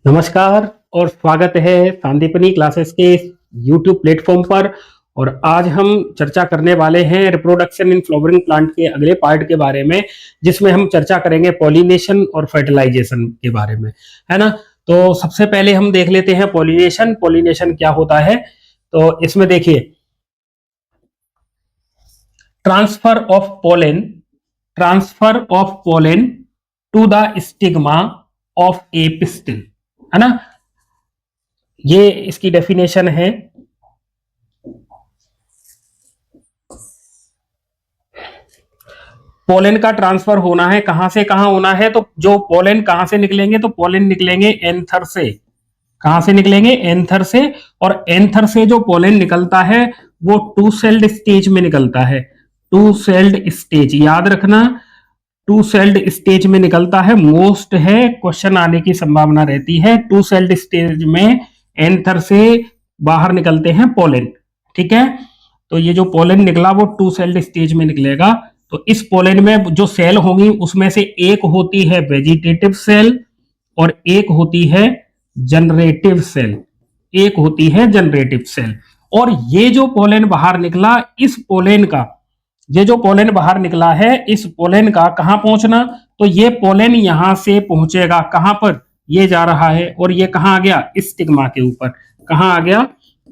नमस्कार और स्वागत है सांदीपनी क्लासेस के यूट्यूब प्लेटफॉर्म पर। और आज हम चर्चा करने वाले हैं रिप्रोडक्शन इन फ्लावरिंग प्लांट के अगले पार्ट के बारे में, जिसमें हम चर्चा करेंगे पॉलिनेशन और फर्टिलाइजेशन के बारे में, है ना। तो सबसे पहले हम देख लेते हैं पॉलिनेशन। पॉलिनेशन क्या होता है, तो इसमें देखिए transfer of pollen to the stigma of a pistil, है ना। ये इसकी डेफिनेशन है। पोलन का ट्रांसफर होना है, कहां से कहां होना है, तो जो पोलन कहां से निकलेंगे, तो पोलन निकलेंगे एंथर से। कहां से निकलेंगे? एंथर से। और एंथर से जो पोलन निकलता है वो टू सेल्ड स्टेज में निकलता है। टू सेल्ड स्टेज याद रखना, टू सेल्ड स्टेज में निकलता है। मोस्ट है, क्वेश्चन आने की संभावना रहती है। टू सेल्ड स्टेज में एंथर से बाहर निकलते हैं पोलन, ठीक है। तो ये जो पोलन निकला वो टू सेल्ड स्टेज में निकलेगा। तो इस पोलन में जो सेल होंगी उसमें से एक होती है वेजिटेटिव सेल और एक होती है जनरेटिव सेल। एक होती है जनरेटिव सेल। और ये जो पोलन बाहर निकला, इस पोलन का, ये जो पोलन बाहर निकला है, इस पोलन का कहां पहुंचना, तो ये पोलन यहां से पहुंचेगा कहां पर, ये जा रहा है और ये कहां आ गया? स्टिग्मा के ऊपर। कहां आ गया?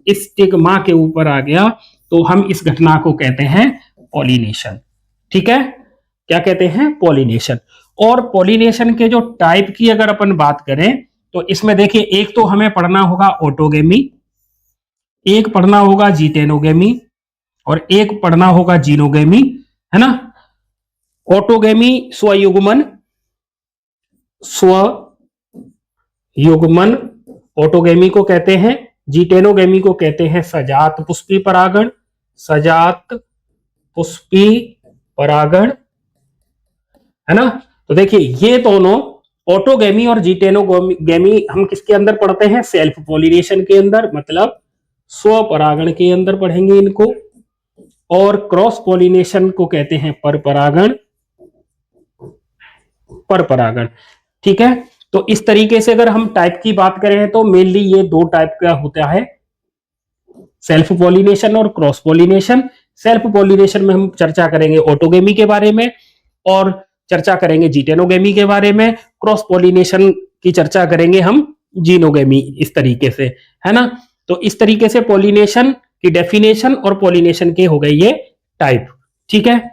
स्टिग्मा के ऊपर आ गया। तो हम इस घटना को कहते हैं पॉलिनेशन, ठीक है। क्या कहते हैं? पॉलिनेशन। और पॉलिनेशन के जो टाइप की अगर अपन बात करें तो इसमें देखिए, एक तो हमें पढ़ना होगा ऑटोगेमी, एक पढ़ना होगा जीटेनोगेमी और एक पढ़ना होगा जीनोगेमी, है ना। ऑटोगेमी स्वयुग्मन, स्वयुग्मन ऑटोगेमी को कहते हैं। जीटेनोगेमी को कहते हैं सजात पुष्पी परागण। सजात पुष्पी परागण, है ना। तो देखिए ये दोनों ऑटोगेमी और जीटेनोगेमी हम किसके अंदर पढ़ते हैं? सेल्फ पॉलिनेशन के अंदर, मतलब स्व परागण के अंदर पढ़ेंगे इनको। और क्रॉस पॉलिनेशन को कहते हैं पर परागण, ठीक है। तो इस तरीके से अगर हम टाइप की बात करें तो मेनली ये दो टाइप का होता है, सेल्फ पॉलिनेशन और क्रॉस पॉलिनेशन। सेल्फ पॉलिनेशन में हम चर्चा करेंगे ऑटोगेमी के बारे में और चर्चा करेंगे जीटेनोगेमी के बारे में। क्रॉस पॉलिनेशन की चर्चा करेंगे हम जीनोगेमी, इस तरीके से, है ना। तो इस तरीके से पॉलिनेशन की डेफिनेशन और पॉलिनेशन के हो गए ये टाइप, ठीक है।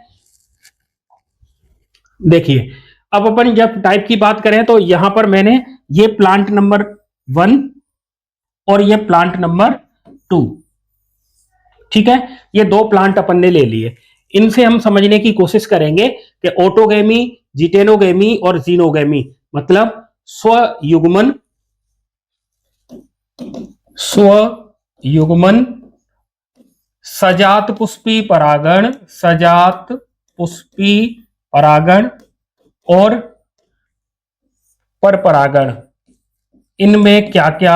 देखिए अब अपन जब टाइप की बात करें तो यहां पर मैंने ये प्लांट नंबर 1 और ये प्लांट नंबर 2, ठीक है, ये दो प्लांट अपन ने ले लिए। इनसे हम समझने की कोशिश करेंगे कि ऑटोगेमी, जीटेनोगेमी और जीनोगेमी मतलब स्वयुग्मन, सजात पुष्पी परागण, सजात पुष्पी परागण और परपरागण, इनमें क्या क्या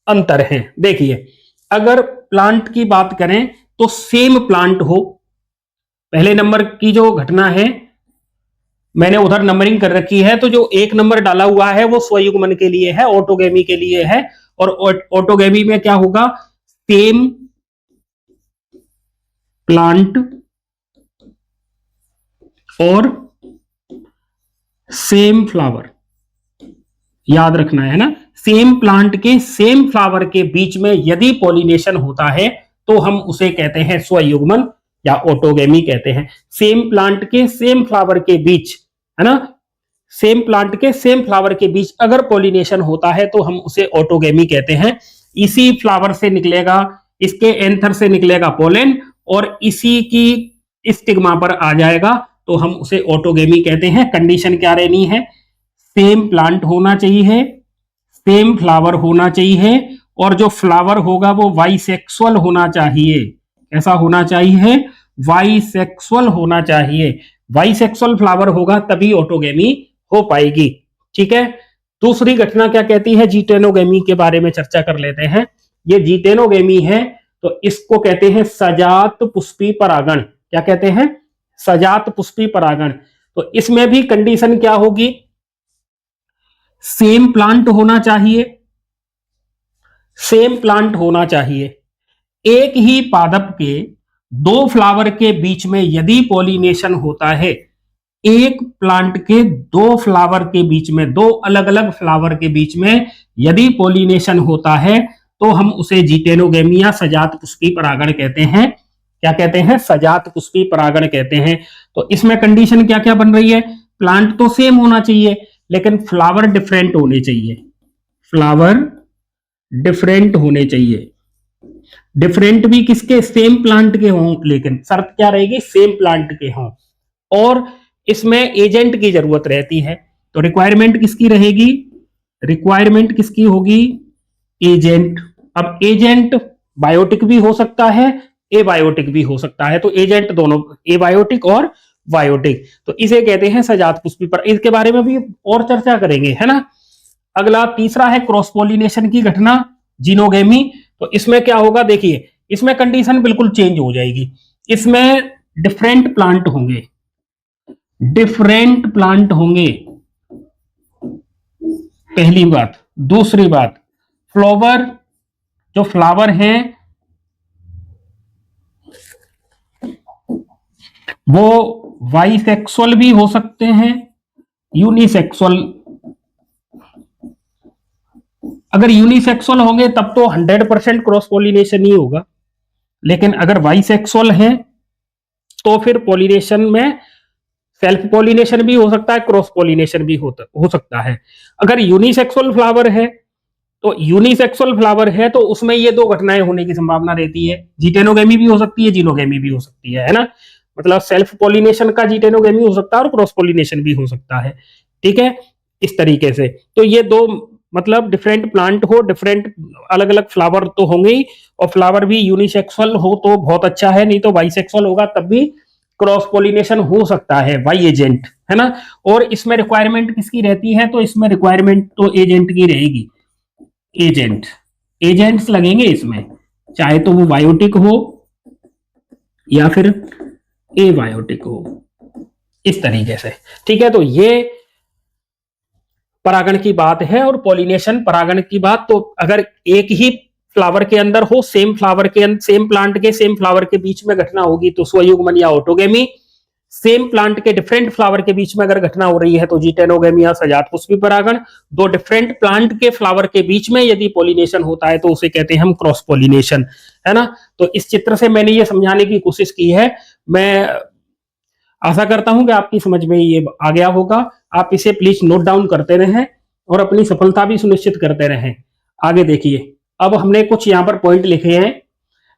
अंतर है। देखिए अगर प्लांट की बात करें तो सेम प्लांट हो, पहले नंबर की जो घटना है मैंने उधर नंबरिंग कर रखी है, तो जो एक नंबर डाला हुआ है वो स्वयुग्मन के लिए है, ऑटोगेमी के लिए है। और ऑटोगेमी में क्या होगा? सेम प्लांट और सेम फ्लावर, याद रखना है ना। सेम प्लांट के सेम फ्लावर के बीच में यदि पॉलिनेशन होता है तो हम उसे कहते हैं स्वयुग्मन या ऑटोगेमी कहते हैं। सेम प्लांट के सेम फ्लावर के बीच, है ना, सेम प्लांट के सेम फ्लावर के बीच अगर पॉलिनेशन होता है तो हम उसे ऑटोगेमी कहते हैं। इसी फ्लावर से निकलेगा, इसके एंथर से निकलेगा पोलन और इसी की स्टिग्मा पर आ जाएगा, तो हम उसे ऑटोगेमी कहते हैं। कंडीशन क्या रहनी है? सेम प्लांट होना चाहिए, सेम फ्लावर होना चाहिए और जो फ्लावर होगा वो बाइसेक्सुअल होना चाहिए। ऐसा होना चाहिए, बाइसेक्सुअल होना चाहिए। बाइसेक्सुअल फ्लावर होगा तभी ऑटोगेमी हो पाएगी, ठीक है। दूसरी घटना क्या कहती है? जीटेनोगेमी के बारे में चर्चा कर लेते हैं। ये जीटेनोगेमी है तो इसको कहते हैं सजात पुष्पी परागण। क्या कहते हैं? सजात पुष्पी परागण। तो इसमें भी कंडीशन क्या होगी? सेम प्लांट होना चाहिए, सेम प्लांट होना चाहिए। एक ही पादप के दो फ्लावर के बीच में यदि पॉलिनेशन होता है, एक प्लांट के दो फ्लावर के बीच में, दो अलग अलग फ्लावर के बीच में यदि पॉलिनेशन होता है तो हम उसे जिटेनोगेमी या सजात पुष्पी परागण कहते हैं। क्या कहते हैं? सजात पुष्पी परागण कहते हैं। तो इसमें कंडीशन क्या क्या बन रही है? प्लांट तो सेम होना चाहिए लेकिन फ्लावर डिफरेंट होने चाहिए, फ्लावर डिफरेंट होने चाहिए। डिफरेंट भी किसके? सेम प्लांट के हों, लेकिन शर्त क्या रहेगी? सेम प्लांट के हों। और इसमें एजेंट की जरूरत रहती है, तो रिक्वायरमेंट किसकी रहेगी? रिक्वायरमेंट किसकी होगी? एजेंट। अब एजेंट बायोटिक भी हो सकता है, एबायोटिक भी हो सकता है, तो एजेंट दोनों, एबायोटिक और बायोटिक, तो इसे कहते हैं सजात पुष्पी। पर इसके बारे में भी और चर्चा करेंगे, है ना। अगला तीसरा है क्रॉस पॉलिनेशन की घटना, जीनोगेमी। तो इसमें क्या होगा? देखिए, इसमें कंडीशन बिल्कुल चेंज हो जाएगी। इसमें डिफरेंट प्लांट होंगे, डिफरेंट प्लांट होंगे, पहली बात। दूसरी बात, फ्लावर, जो फ्लावर हैं वो बाइसेक्सुअल भी हो सकते हैं, यूनिसेक्सुअल। अगर यूनिसेक्सुअल होंगे तब तो 100% क्रॉस पॉलिनेशन ही होगा, लेकिन अगर बाइसेक्सुअल है तो फिर पॉलिनेशन में सेल्फ पॉलिनेशन भी हो सकता है, क्रॉस पॉलिनेशन भी हो सकता है। अगर यूनिसेक्सुअल फ्लावर है, तो यूनिसेक्सुअल फ्लावर है तो उसमें ये दो घटनाएं होने की संभावना रहती है, जिटेनोगेमी भी हो सकती है, जीनोगेमी भी हो सकती है ना। मतलब सेल्फ पॉलिनेशन का जिटेनोगेमी हो सकता है और क्रॉस पॉलिनेशन भी हो सकता है, ठीक है, इस तरीके से। तो ये दो, मतलब डिफरेंट प्लांट हो, डिफरेंट अलग अलग फ्लावर तो होंगे ही, और फ्लावर भी यूनिसेक्सुअल हो तो बहुत अच्छा है, नहीं तो बाइसेक्सुअल होगा तब भी क्रॉस पॉलिनेशन हो सकता है बाई एजेंट, है ना। और इसमें रिक्वायरमेंट किसकी रहती है? तो इसमें रिक्वायरमेंट तो एजेंट की रहेगी, एजेंट, एजेंट्स लगेंगे इसमें, चाहे तो वो बायोटिक हो या फिर एबायोटिक हो, इस तरीके से, ठीक है। तो ये परागण की बात है और पॉलिनेशन परागण की बात। तो अगर एक ही फ्लावर के अंदर हो, सेम फ्लावर के, सेम प्लांट के सेम फ्लावर के बीच में घटना होगी तो स्वयुग्मन या ऑटोगेमी। सेम प्लांट के डिफरेंट फ्लावर के बीच में अगर घटना हो रही है तो जिटेनोगेमी या सजात पुष्पी परागण। दो डिफरेंट प्लांट के फ्लावर के बीच में यदि पॉलिनेशन होता है तो उसे कहते हैं हम क्रॉस पॉलिनेशन, है ना। तो इस चित्र से मैंने ये समझाने की कोशिश की है। मैं आशा करता हूं कि आपकी समझ में ये आ गया होगा। आप इसे प्लीज नोट डाउन करते रहें और अपनी सफलता भी सुनिश्चित करते रहें। आगे देखिए, अब हमने कुछ यहाँ पर पॉइंट लिखे हैं।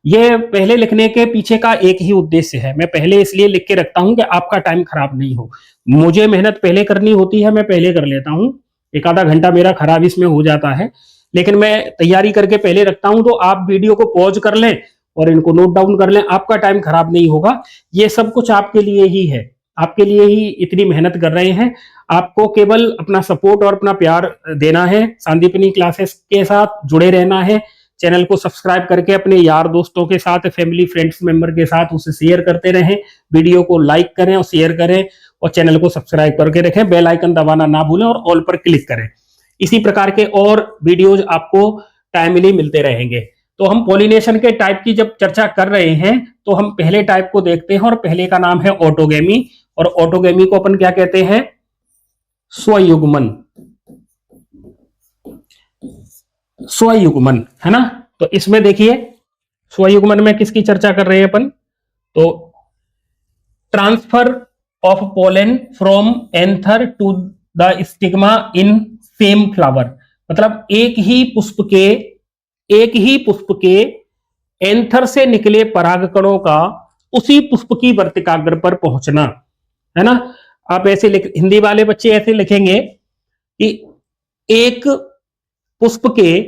ये पहले लिखने के पीछे का एक ही उद्देश्य है, मैं पहले इसलिए लिख के रखता हूं कि आपका टाइम खराब नहीं हो। मुझे मेहनत पहले करनी होती है, मैं पहले कर लेता हूं, एक आधा घंटा मेरा खराब इसमें हो जाता है, लेकिन मैं तैयारी करके पहले रखता हूं। तो आप वीडियो को पॉज कर लें और इनको नोट डाउन कर लें, आपका टाइम खराब नहीं होगा। ये सब कुछ आपके लिए ही है, आपके लिए ही इतनी मेहनत कर रहे हैं। आपको केवल अपना सपोर्ट और अपना प्यार देना है, संदीपनी क्लासेस के साथ जुड़े रहना है। चैनल को सब्सक्राइब करके अपने यार दोस्तों के साथ, फैमिली फ्रेंड्स मेंबर के साथ उसे शेयर करते रहें। वीडियो को लाइक करें और शेयर करें और चैनल को सब्सक्राइब करके रखें। बेल आइकन दबाना ना भूलें और ऑल पर क्लिक करें। इसी प्रकार के और वीडियोज आपको टाइमली मिलते रहेंगे। तो हम पॉलिनेशन के टाइप की जब चर्चा कर रहे हैं तो हम पहले टाइप को देखते हैं, और पहले का नाम है ऑटोगेमी। और ऑटोगेमी को अपन क्या कहते हैं? स्वयुग्मन, स्वयुग्मन, है ना। तो इसमें देखिए, स्वयुग्मन में किसकी चर्चा कर रहे हैं अपन? तो transfer of pollen from anther to the stigma in same flower. मतलब एक ही पुष्प के एंथर से निकले परागकणों का उसी पुष्प की वर्तिकाग्र पर पहुंचना, है ना। आप ऐसे हिंदी वाले बच्चे ऐसे लिखेंगे कि एक पुष्प के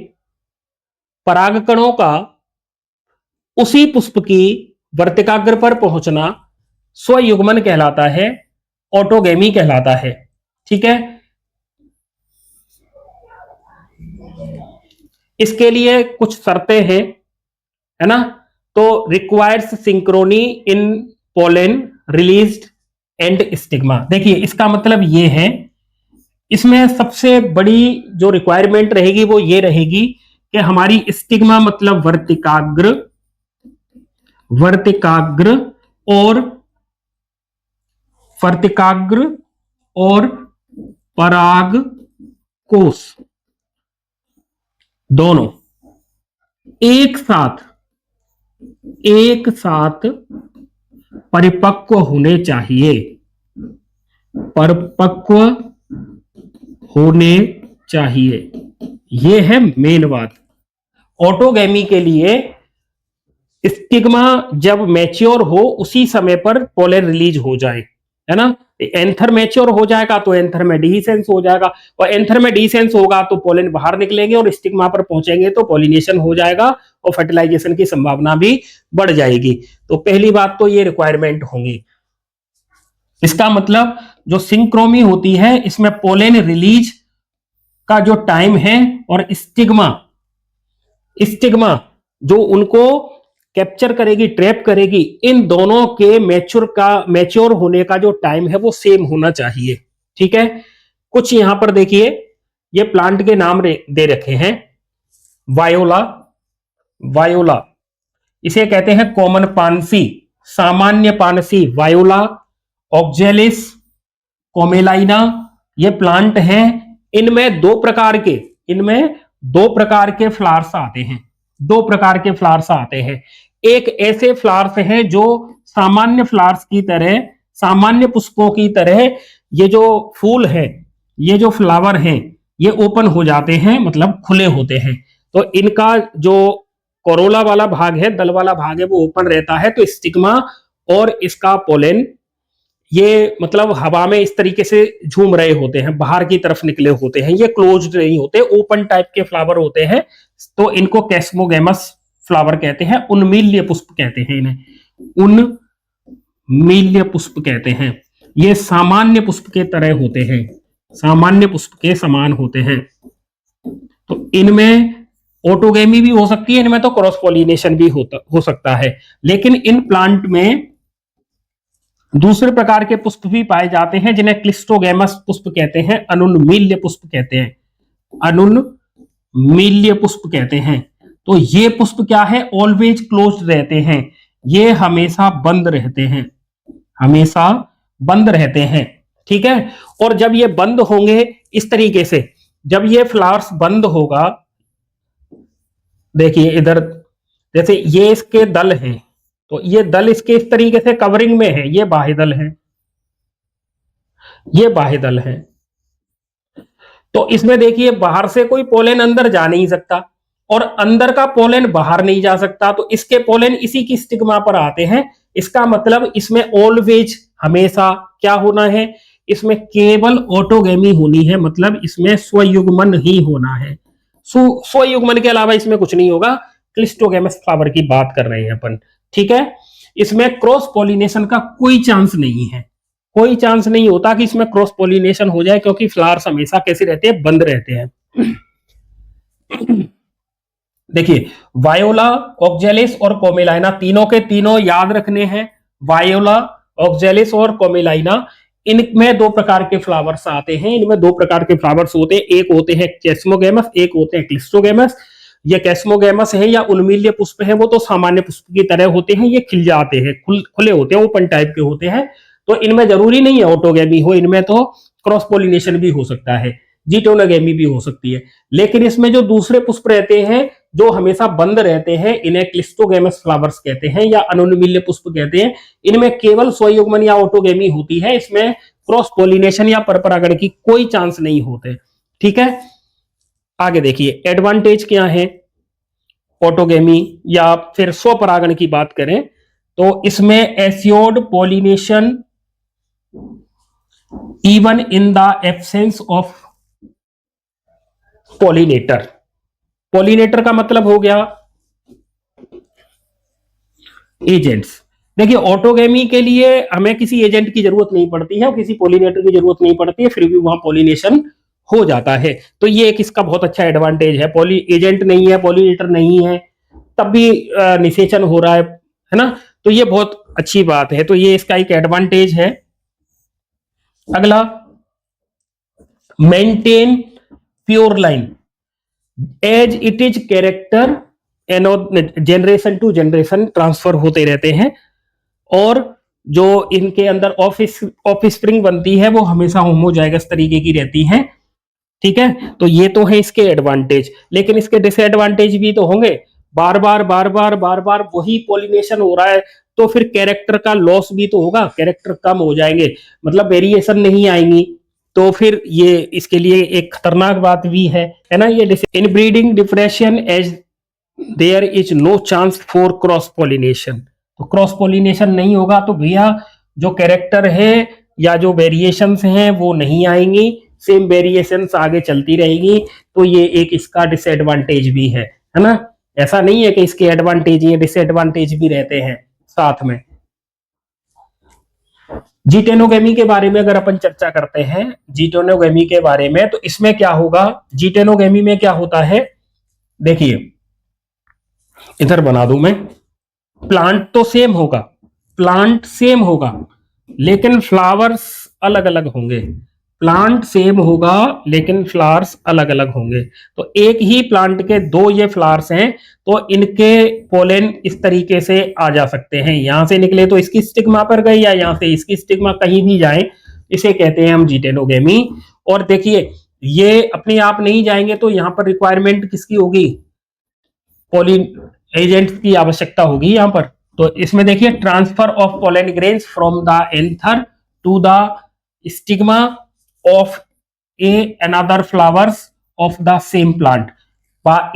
परागकणों का उसी पुष्प की वर्तिकाग्र पर पहुंचना स्वयुग्मन कहलाता है, ऑटोगेमी कहलाता है, ठीक है। इसके लिए कुछ शर्तें हैं, है ना। तो requires synchrony in pollen released and stigma. देखिए, इसका मतलब ये है इसमें सबसे बड़ी जो रिक्वायरमेंट रहेगी वो ये रहेगी कि हमारी स्टिग्मा मतलब वर्तिकाग्र, वर्तिकाग्र और वर्तिकाग्र और पराग कोश दोनों एक साथ परिपक्व होने चाहिए, परिपक्व होने चाहिए। यह है मेन बात। ऑटोगैमी के लिए स्टिग्मा जब मैच्योर हो उसी समय पर पोलन रिलीज हो जाए, है ना। एंथर मैच्योर हो जाएगा तो एंथर में डिसेंस हो जाएगा, और एंथर में डिसेंस होगा तो पोलन बाहर निकलेंगे और स्टिग्मा पर पहुंचेंगे तो पॉलिनेशन हो जाएगा और फर्टिलाइजेशन की संभावना भी बढ़ जाएगी। तो पहली बात तो ये रिक्वायरमेंट होंगी। इसका मतलब जो सिंक्रोमी होती है इसमें पोलन रिलीज का जो टाइम है और स्टिग्मा जो उनको कैप्चर करेगी, ट्रैप करेगी, इन दोनों के मैच्योर होने का जो टाइम है वो सेम होना चाहिए। ठीक है। कुछ यहां पर देखिए ये प्लांट के नाम दे रखे हैं। वायोला, वायोला इसे कहते हैं कॉमन पानसी, सामान्य पानसी वायोला, ऑक्जेलिस, कोमेलाइना, ये प्लांट हैं। इनमें दो प्रकार के फ्लावर्स आते हैं, दो प्रकार के फ्लावर्स आते हैं। एक ऐसे फ्लावर्स हैं जो सामान्य फ्लावर्स की तरह, सामान्य पुष्पों की तरह ये जो फूल है, ये जो फ्लावर हैं, ये ओपन हो जाते हैं, मतलब खुले होते हैं। तो इनका जो कोरोला वाला भाग है, दल वाला भाग है, वो ओपन रहता है। तो स्टिग्मा और इसका पोलन ये मतलब हवा में इस तरीके से झूम रहे होते हैं, बाहर की तरफ निकले होते हैं, ये क्लोज्ड नहीं होते, ओपन टाइप के फ्लावर होते हैं। तो इनको कैस्मोगैमस फ्लावर कहते हैं, उन्मील्य पुष्प कहते हैं इन्हें, उन्मील्य पुष्प कहते हैं। ये सामान्य पुष्प के तरह होते हैं, सामान्य पुष्प के समान होते हैं। तो इनमें ऑटोगैमी भी हो सकती है, इनमें तो क्रॉस पॉलिनेशन भी हो सकता है। लेकिन इन प्लांट में दूसरे प्रकार के पुष्प भी पाए जाते हैं जिन्हें क्लिस्टोगैमस पुष्प कहते हैं, अनुन्मील्य पुष्प कहते हैं, अनुन्मील्य पुष्प कहते हैं। तो ये पुष्प क्या है, ऑलवेज क्लोज्ड रहते हैं, ये हमेशा बंद रहते हैं, हमेशा बंद रहते हैं। ठीक है। और जब ये बंद होंगे इस तरीके से, जब ये फ्लावर्स बंद होगा, देखिए इधर जैसे ये इसके दल हैं, तो ये दल इसके इस तरीके से कवरिंग में है, ये बाह्य दल है, ये बाह्य दल है। तो इसमें देखिए बाहर से कोई पोलन अंदर जा नहीं सकता और अंदर का पोलन बाहर नहीं जा सकता, तो इसके पोलन इसी की स्टिग्मा पर आते हैं। इसका मतलब इसमें ऑलवेज हमेशा क्या होना है, इसमें केवल ऑटोगैमी होनी है, मतलब इसमें स्वयुग्मन ही होना है। स्वयुग्मन के अलावा इसमें कुछ नहीं होगा। क्लिस्टोगैमस फ्लावर की बात कर रहे हैं अपन। ठीक है। इसमें क्रॉस पॉलिनेशन का कोई चांस नहीं है, कोई चांस नहीं होता कि इसमें क्रॉस पॉलिनेशन हो जाए, क्योंकि फ्लावर्स हमेशा कैसे रहते हैं, बंद रहते हैं। देखिए वायोला, ऑक्जेलिस और कोमेलाइना, तीनों के तीनों याद रखने हैं। वायोला, ऑक्जेलिस और कोमेलाइना, इनमें दो प्रकार के फ्लावर्स आते हैं, इनमें दो प्रकार के फ्लावर्स होते हैं, एक होते हैं कैस्मोगैमस, एक होते हैं क्लिस्टोगैमस। ये कैस्मोगैमस है या उन्मील्य पुष्प है, वो तो सामान्य पुष्प की तरह होते हैं, ये खिल जाते हैं, खुले होते हैं, ओपन टाइप के होते हैं। तो इनमें जरूरी नहीं है ऑटोगैमी हो, इनमें तो क्रॉस पॉलिनेशन भी हो सकता है, जीटोनोगैमी भी हो सकती है। लेकिन इसमें जो दूसरे पुष्प रहते हैं जो हमेशा बंद रहते हैं, इन्हें क्लिस्टोगैमस फ्लावर्स कहते हैं या अनुन्मील्य पुष्प कहते हैं। इनमें केवल स्वयुग्मन या ऑटोगैमी होती है, इसमें क्रॉस पॉलिनेशन या परपरागण की कोई चांस नहीं होते। ठीक है। आगे देखिए एडवांटेज क्या है ऑटोगैमी या फिर स्वपरागण की बात करें तो इसमें assured pollination even in the absence of pollinator. Pollinator का मतलब हो गया एजेंट्स। देखिए ऑटोगैमी के लिए हमें किसी एजेंट की जरूरत नहीं पड़ती है, किसी पॉलिनेटर की जरूरत नहीं पड़ती है, फिर भी वहां पॉलिनेशन हो जाता है। तो ये एक इसका बहुत अच्छा एडवांटेज है, पॉली एजेंट नहीं है, पॉलिनेटर नहीं है, तब भी निषेचन हो रहा है ना। तो ये बहुत अच्छी बात है, तो ये इसका एक एडवांटेज है। अगला maintain pure line as it is character generation to generation transfer होते रहते हैं, और जो इनके अंदर ऑफ स्प्रिंग बनती है वो हमेशा होमोजाइगस तरीके की रहती है। ठीक है, तो ये तो है इसके एडवांटेज, लेकिन इसके डिसएडवांटेज भी तो होंगे। बार बार वही पॉलिनेशन हो रहा है, तो फिर कैरेक्टर का लॉस भी तो होगा, कैरेक्टर कम हो जाएंगे, मतलब वेरिएशन नहीं आएंगी, तो फिर ये इसके लिए एक खतरनाक बात भी है ना। ये inbreeding depression as there is no chance for cross pollination, तो क्रॉस पॉलिनेशन नहीं होगा तो भैया जो कैरेक्टर है या जो वेरिएशंस हैं वो नहीं आएंगी, सेम वेरिएशंस आगे चलती रहेगी, तो ये एक इसका डिसएडवांटेज भी है ना। ऐसा नहीं है कि इसके एडवांटेज या डिसएडवांटेज भी रहते हैं साथ में। जीटेनोगेमी के बारे में अगर अपन चर्चा करते हैं, जीटेनोगेमी के बारे में, तो इसमें क्या होगा, जीटेनोगेमी में क्या होता है, देखिए इधर बना दूं मैं, प्लांट तो सेम होगा, प्लांट सेम होगा, लेकिन फ्लावर्स अलग अलग होंगे। प्लांट सेम होगा लेकिन फ्लावर्स अलग अलग होंगे। तो एक ही प्लांट के दो ये फ्लावर्स हैं, तो इनके पोलेन इस तरीके से आ जा सकते हैं, यहां से निकले तो इसकी स्टिग्मा पर गए, या यहां से इसकी स्टिग्मा, कहीं भी जाए, इसे कहते हैं हम जीटेनोगेमी। और देखिए ये अपने आप नहीं जाएंगे, तो यहां पर रिक्वायरमेंट किसकी होगी, पोलिन एजेंट की आवश्यकता होगी यहां पर। तो इसमें देखिए transfer of pollen grains from the anther to the stigma of a another flowers of the same plant.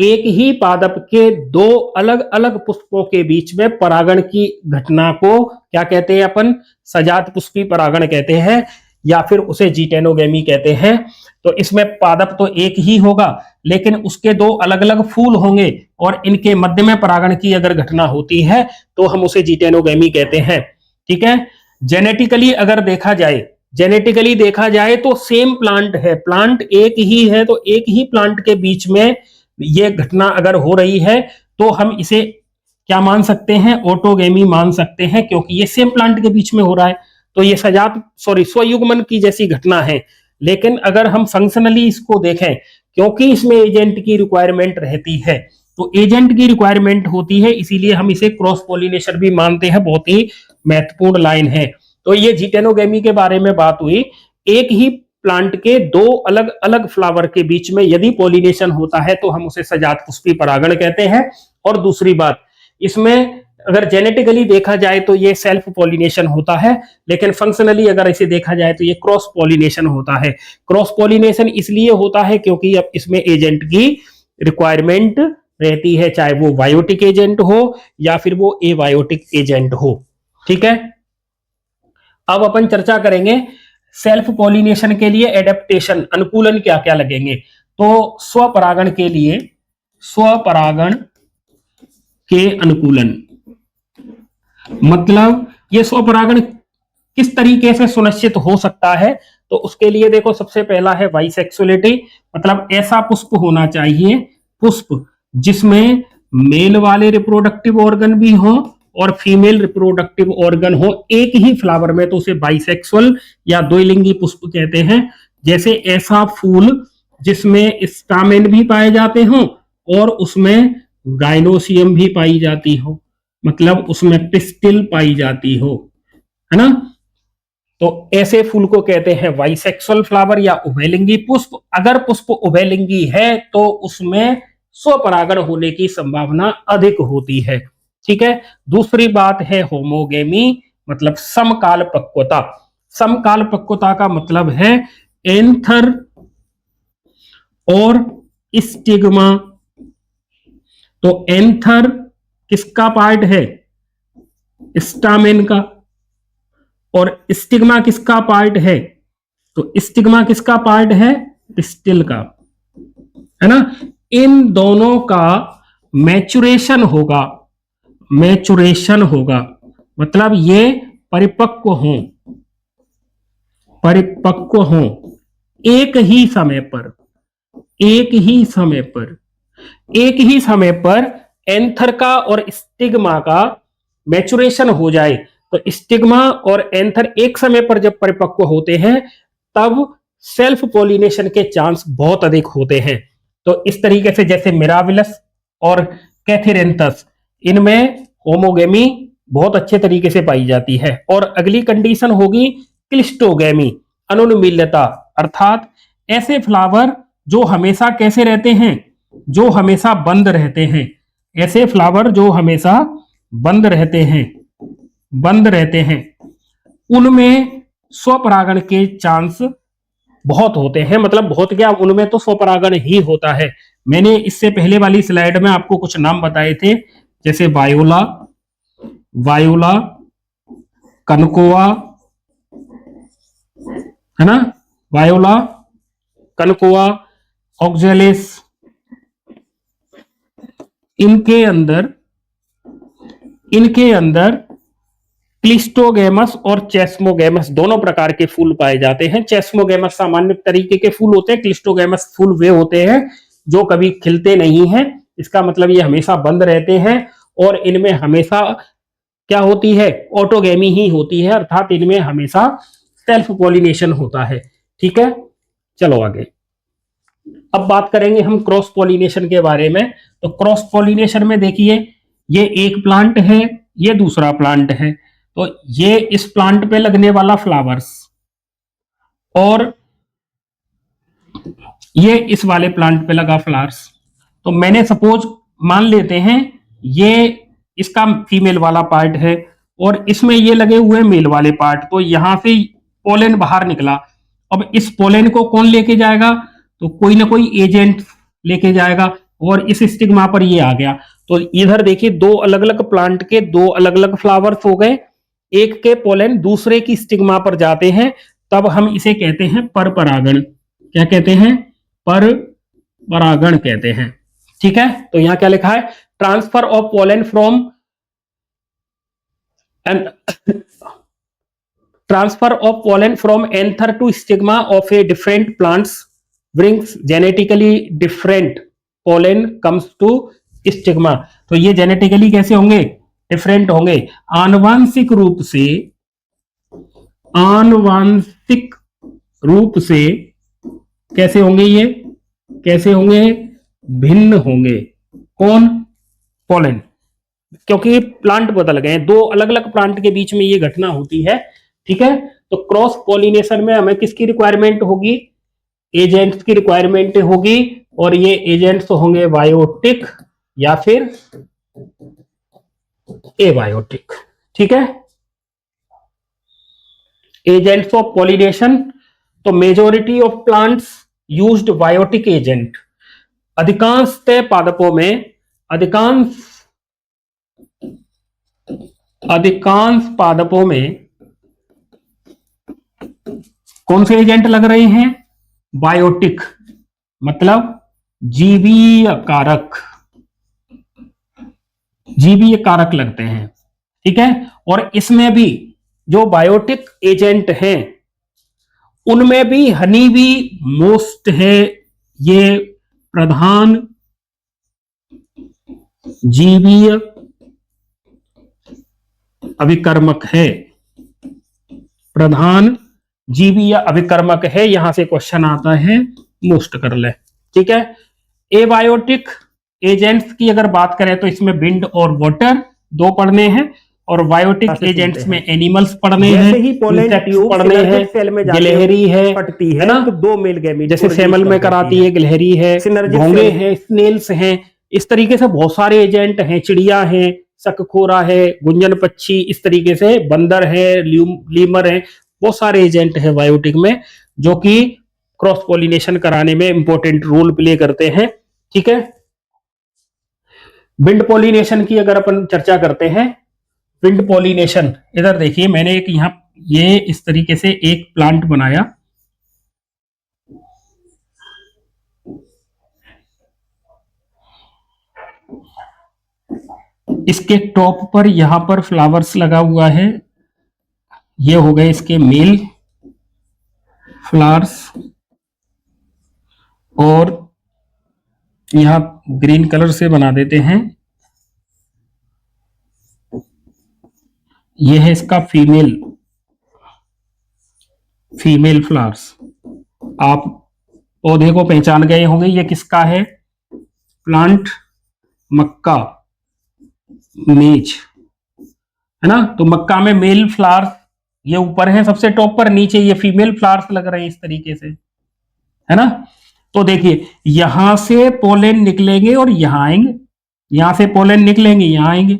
एक ही पादप के दो अलग अलग पुष्पों के बीच में परागण की घटना को क्या कहते हैं अपन, सजात पुष्पी परागण कहते हैं, या फिर उसे जीटेनोगेमी कहते हैं। तो इसमें पादप तो एक ही होगा, लेकिन उसके दो अलग अलग फूल होंगे, और इनके मध्य में परागण की अगर घटना होती है तो हम उसे जीटेनोगेमी कहते हैं। ठीक है, जेनेटिकली अगर देखा जाए, जेनेटिकली देखा जाए तो सेम प्लांट है, प्लांट एक ही है, तो एक ही प्लांट के बीच में ये घटना अगर हो रही है तो हम इसे क्या मान सकते हैं, ऑटोगेमी मान सकते हैं, क्योंकि ये सेम प्लांट के बीच में हो रहा है, तो ये स्वयुग्मन की जैसी घटना है। लेकिन अगर हम फंक्शनली इसको देखें, क्योंकि इसमें एजेंट की रिक्वायरमेंट रहती है, तो एजेंट की रिक्वायरमेंट होती है, इसीलिए हम इसे क्रॉस पॉलिनेशन भी मानते हैं, बहुत ही महत्वपूर्ण लाइन है। तो ये जीटेनोगेमी के बारे में बात हुई, एक ही प्लांट के दो अलग अलग फ्लावर के बीच में यदि पॉलिनेशन होता है तो हम उसे सजात पुष्पी परागण कहते हैं। और दूसरी बात, इसमें अगर जेनेटिकली देखा जाए तो ये सेल्फ पॉलिनेशन होता है, लेकिन फंक्शनली अगर इसे देखा जाए तो ये क्रॉस पॉलिनेशन होता है। क्रॉस पॉलिनेशन इसलिए होता है क्योंकि अब इसमें एजेंट की रिक्वायरमेंट रहती है, चाहे वो बायोटिक एजेंट हो या फिर वो एबायोटिक एजेंट हो। ठीक है, अब अपन चर्चा करेंगे सेल्फ पॉलिनेशन के लिए एडेप्टेशन, अनुकूलन क्या क्या लगेंगे। तो स्वपरागण के लिए, स्वपरागण के अनुकूलन, मतलब ये स्वपरागण किस तरीके से सुनिश्चित हो सकता है, तो उसके लिए देखो सबसे पहला है बाइसेक्सुअलिटी, मतलब ऐसा पुष्प होना चाहिए, पुष्प जिसमें मेल वाले रिप्रोडक्टिव ऑर्गन भी हो और फीमेल रिप्रोडक्टिव ऑर्गन हो एक ही फ्लावर में, तो उसे बाइसेक्सुअल या द्विलिंगी पुष्प कहते हैं। जैसे ऐसा फूल जिसमें स्टामेन भी पाए जाते हो और उसमें गाइनोसियम भी पाई जाती हो, मतलब उसमें पिस्टिल पाई जाती हो, है ना। तो ऐसे फूल को कहते हैं बाइसेक्सुअल फ्लावर या उभयलिंगी पुष्प। अगर पुष्प उभयलिंगी है तो उसमें स्वपरागण होने की संभावना अधिक होती है। ठीक है, दूसरी बात है होमोगेमी, मतलब समकाल पक्वता। समकाल पक्वता का मतलब है एंथर और स्टिग्मा। तो एंथर किसका पार्ट है, स्टामेन का, और स्टिग्मा किसका पार्ट है, तो स्टिग्मा किसका पार्ट है, पिस्टिल का, है ना। इन दोनों का मैचुरेशन होगा, मैचुरेशन होगा, मतलब ये परिपक्व हों, परिपक्व हों एक ही समय पर, एक ही समय पर, एक ही समय पर एंथर का और स्टिग्मा का मैचुरेशन हो जाए। तो स्टिग्मा और एंथर एक समय पर जब परिपक्व होते हैं तब सेल्फ पॉलिनेशन के चांस बहुत अधिक होते हैं। तो इस तरीके से जैसे मिराबिलस और कैथेरेंथस, इनमें होमोगेमी बहुत अच्छे तरीके से पाई जाती है। और अगली कंडीशन होगी क्लिस्टोगेमी, अनुन्मील्यता, अर्थात ऐसे फ्लावर जो हमेशा कैसे रहते हैं, जो हमेशा बंद रहते हैं। ऐसे फ्लावर जो हमेशा बंद रहते हैं, बंद रहते हैं, उनमें स्वपरागण के चांस बहुत होते हैं। मतलब बहुत क्या, उनमें तो स्वपरागण ही होता है। मैंने इससे पहले वाली स्लाइड में आपको कुछ नाम बताए थे, जैसे वायोला, वायोला, कनकोआ, है ना, वायोला, कनकोआ, ऑक्जेलिस, इनके अंदर क्लिस्टोगेमस और चेस्मोगेमस दोनों प्रकार के फूल पाए जाते हैं। चेस्मोगेमस सामान्य तरीके के फूल होते हैं, क्लिस्टोगेमस फूल वे होते हैं जो कभी खिलते नहीं हैं। इसका मतलब ये हमेशा बंद रहते हैं और इनमें हमेशा क्या होती है, ऑटोगेमी ही होती है, अर्थात इनमें हमेशा सेल्फ पॉलिनेशन होता है। ठीक है, चलो आगे। अब बात करेंगे हम क्रॉस पॉलिनेशन के बारे में। तो क्रॉस पॉलिनेशन में देखिए, ये एक प्लांट है, ये दूसरा प्लांट है। तो ये इस प्लांट पे लगने वाला फ्लावर्स और ये इस वाले प्लांट पे लगा फ्लावर्स। तो मैंने सपोज मान लेते हैं ये इसका फीमेल वाला पार्ट है और इसमें ये लगे हुए मेल वाले पार्ट। तो यहां से पोलन बाहर निकला। अब इस पोलन को कौन लेके जाएगा, तो कोई ना कोई एजेंट लेके जाएगा और इस स्टिग्मा पर ये आ गया। तो इधर देखिए, दो अलग अलग प्लांट के दो अलग अलग फ्लावर्स हो गए, एक के पोलन दूसरे की स्टिग्मा पर जाते हैं, तब हम इसे कहते हैं परपरागण। क्या कहते हैं, परपरागण कहते हैं। ठीक है, तो यहां क्या लिखा है, transfer of pollen from and transfer of pollen from anther to stigma of a different plants brings genetically different pollen comes to stigma। तो ये जेनेटिकली कैसे होंगे, डिफरेंट होंगे, आनुवांशिक रूप से कैसे होंगे, ये कैसे होंगे, भिन्न होंगे। कौन, पोलन, क्योंकि प्लांट बदल गए, दो अलग अलग प्लांट के बीच में ये घटना होती है। ठीक है, तो क्रॉस पॉलिनेशन में हमें किसकी रिक्वायरमेंट होगी, एजेंट्स की रिक्वायरमेंट होगी, और ये एजेंट्स होंगे बायोटिक या फिर एबायोटिक। ठीक है, एजेंट्स ऑफ पॉलिनेशन, तो majority of plants used biotic agent. अधिकांश पादपों में, अधिकांश पादपों में कौन से एजेंट लग रहे हैं, बायोटिक, मतलब जीवीय कारक, जीवीय कारक लगते हैं। ठीक है, और इसमें भी जो बायोटिक एजेंट हैं उनमें भी हनी भी मोस्ट है, ये प्रधान जीवीय अभिकर्मक है, प्रधान जीवीय अभिकर्मक है। यहां से क्वेश्चन आता है, मोस्ट कर ले। ठीक है, एबायोटिक एजेंट्स की अगर बात करें तो इसमें विंड और वाटर दो पढ़ने हैं, और बायोटिक एजेंट्स में एनिमल्स पढ़ने हैं, इंसेक्ट्स पढ़ने हैं, गिलहरी है, पटती है ना, तो दो मेल गैमीट, जैसे सेमल में कराती है, गिलहरी है, घोंगे हैं, स्नेल्स हैं। इस तरीके से बहुत सारे एजेंट हैं, चिड़िया हैं, शकखोरा है, गुंजन पक्षी, इस तरीके से बंदर है, लीमर है, बहुत सारे एजेंट है बायोटिक में जो कि क्रॉस पॉलिनेशन कराने में इंपॉर्टेंट रोल प्ले करते हैं। ठीक है, विंड पॉलिनेशन की अगर अपन चर्चा करते हैं, विंड पॉलिनेशन, इधर देखिए मैंने एक यहां ये इस तरीके से एक प्लांट बनाया, इसके टॉप पर यहां पर फ्लावर्स लगा हुआ है, ये हो गए इसके मेल फ्लावर्स, और यहां ग्रीन कलर से बना देते हैं, ये है इसका फीमेल फ्लावर्स। आप पौधे को पहचान गए होंगे, ये किसका है? प्लांट मक्का मेज, है ना। तो मक्का में मेल फ्लावर्स ये ऊपर है सबसे टॉप पर, नीचे ये फीमेल फ्लावर्स लग रहे हैं इस तरीके से, है ना। तो देखिए यहां से पोलेन निकलेंगे और यहां आएंगे, यहां से पोलेन निकलेंगे यहां आएंगे।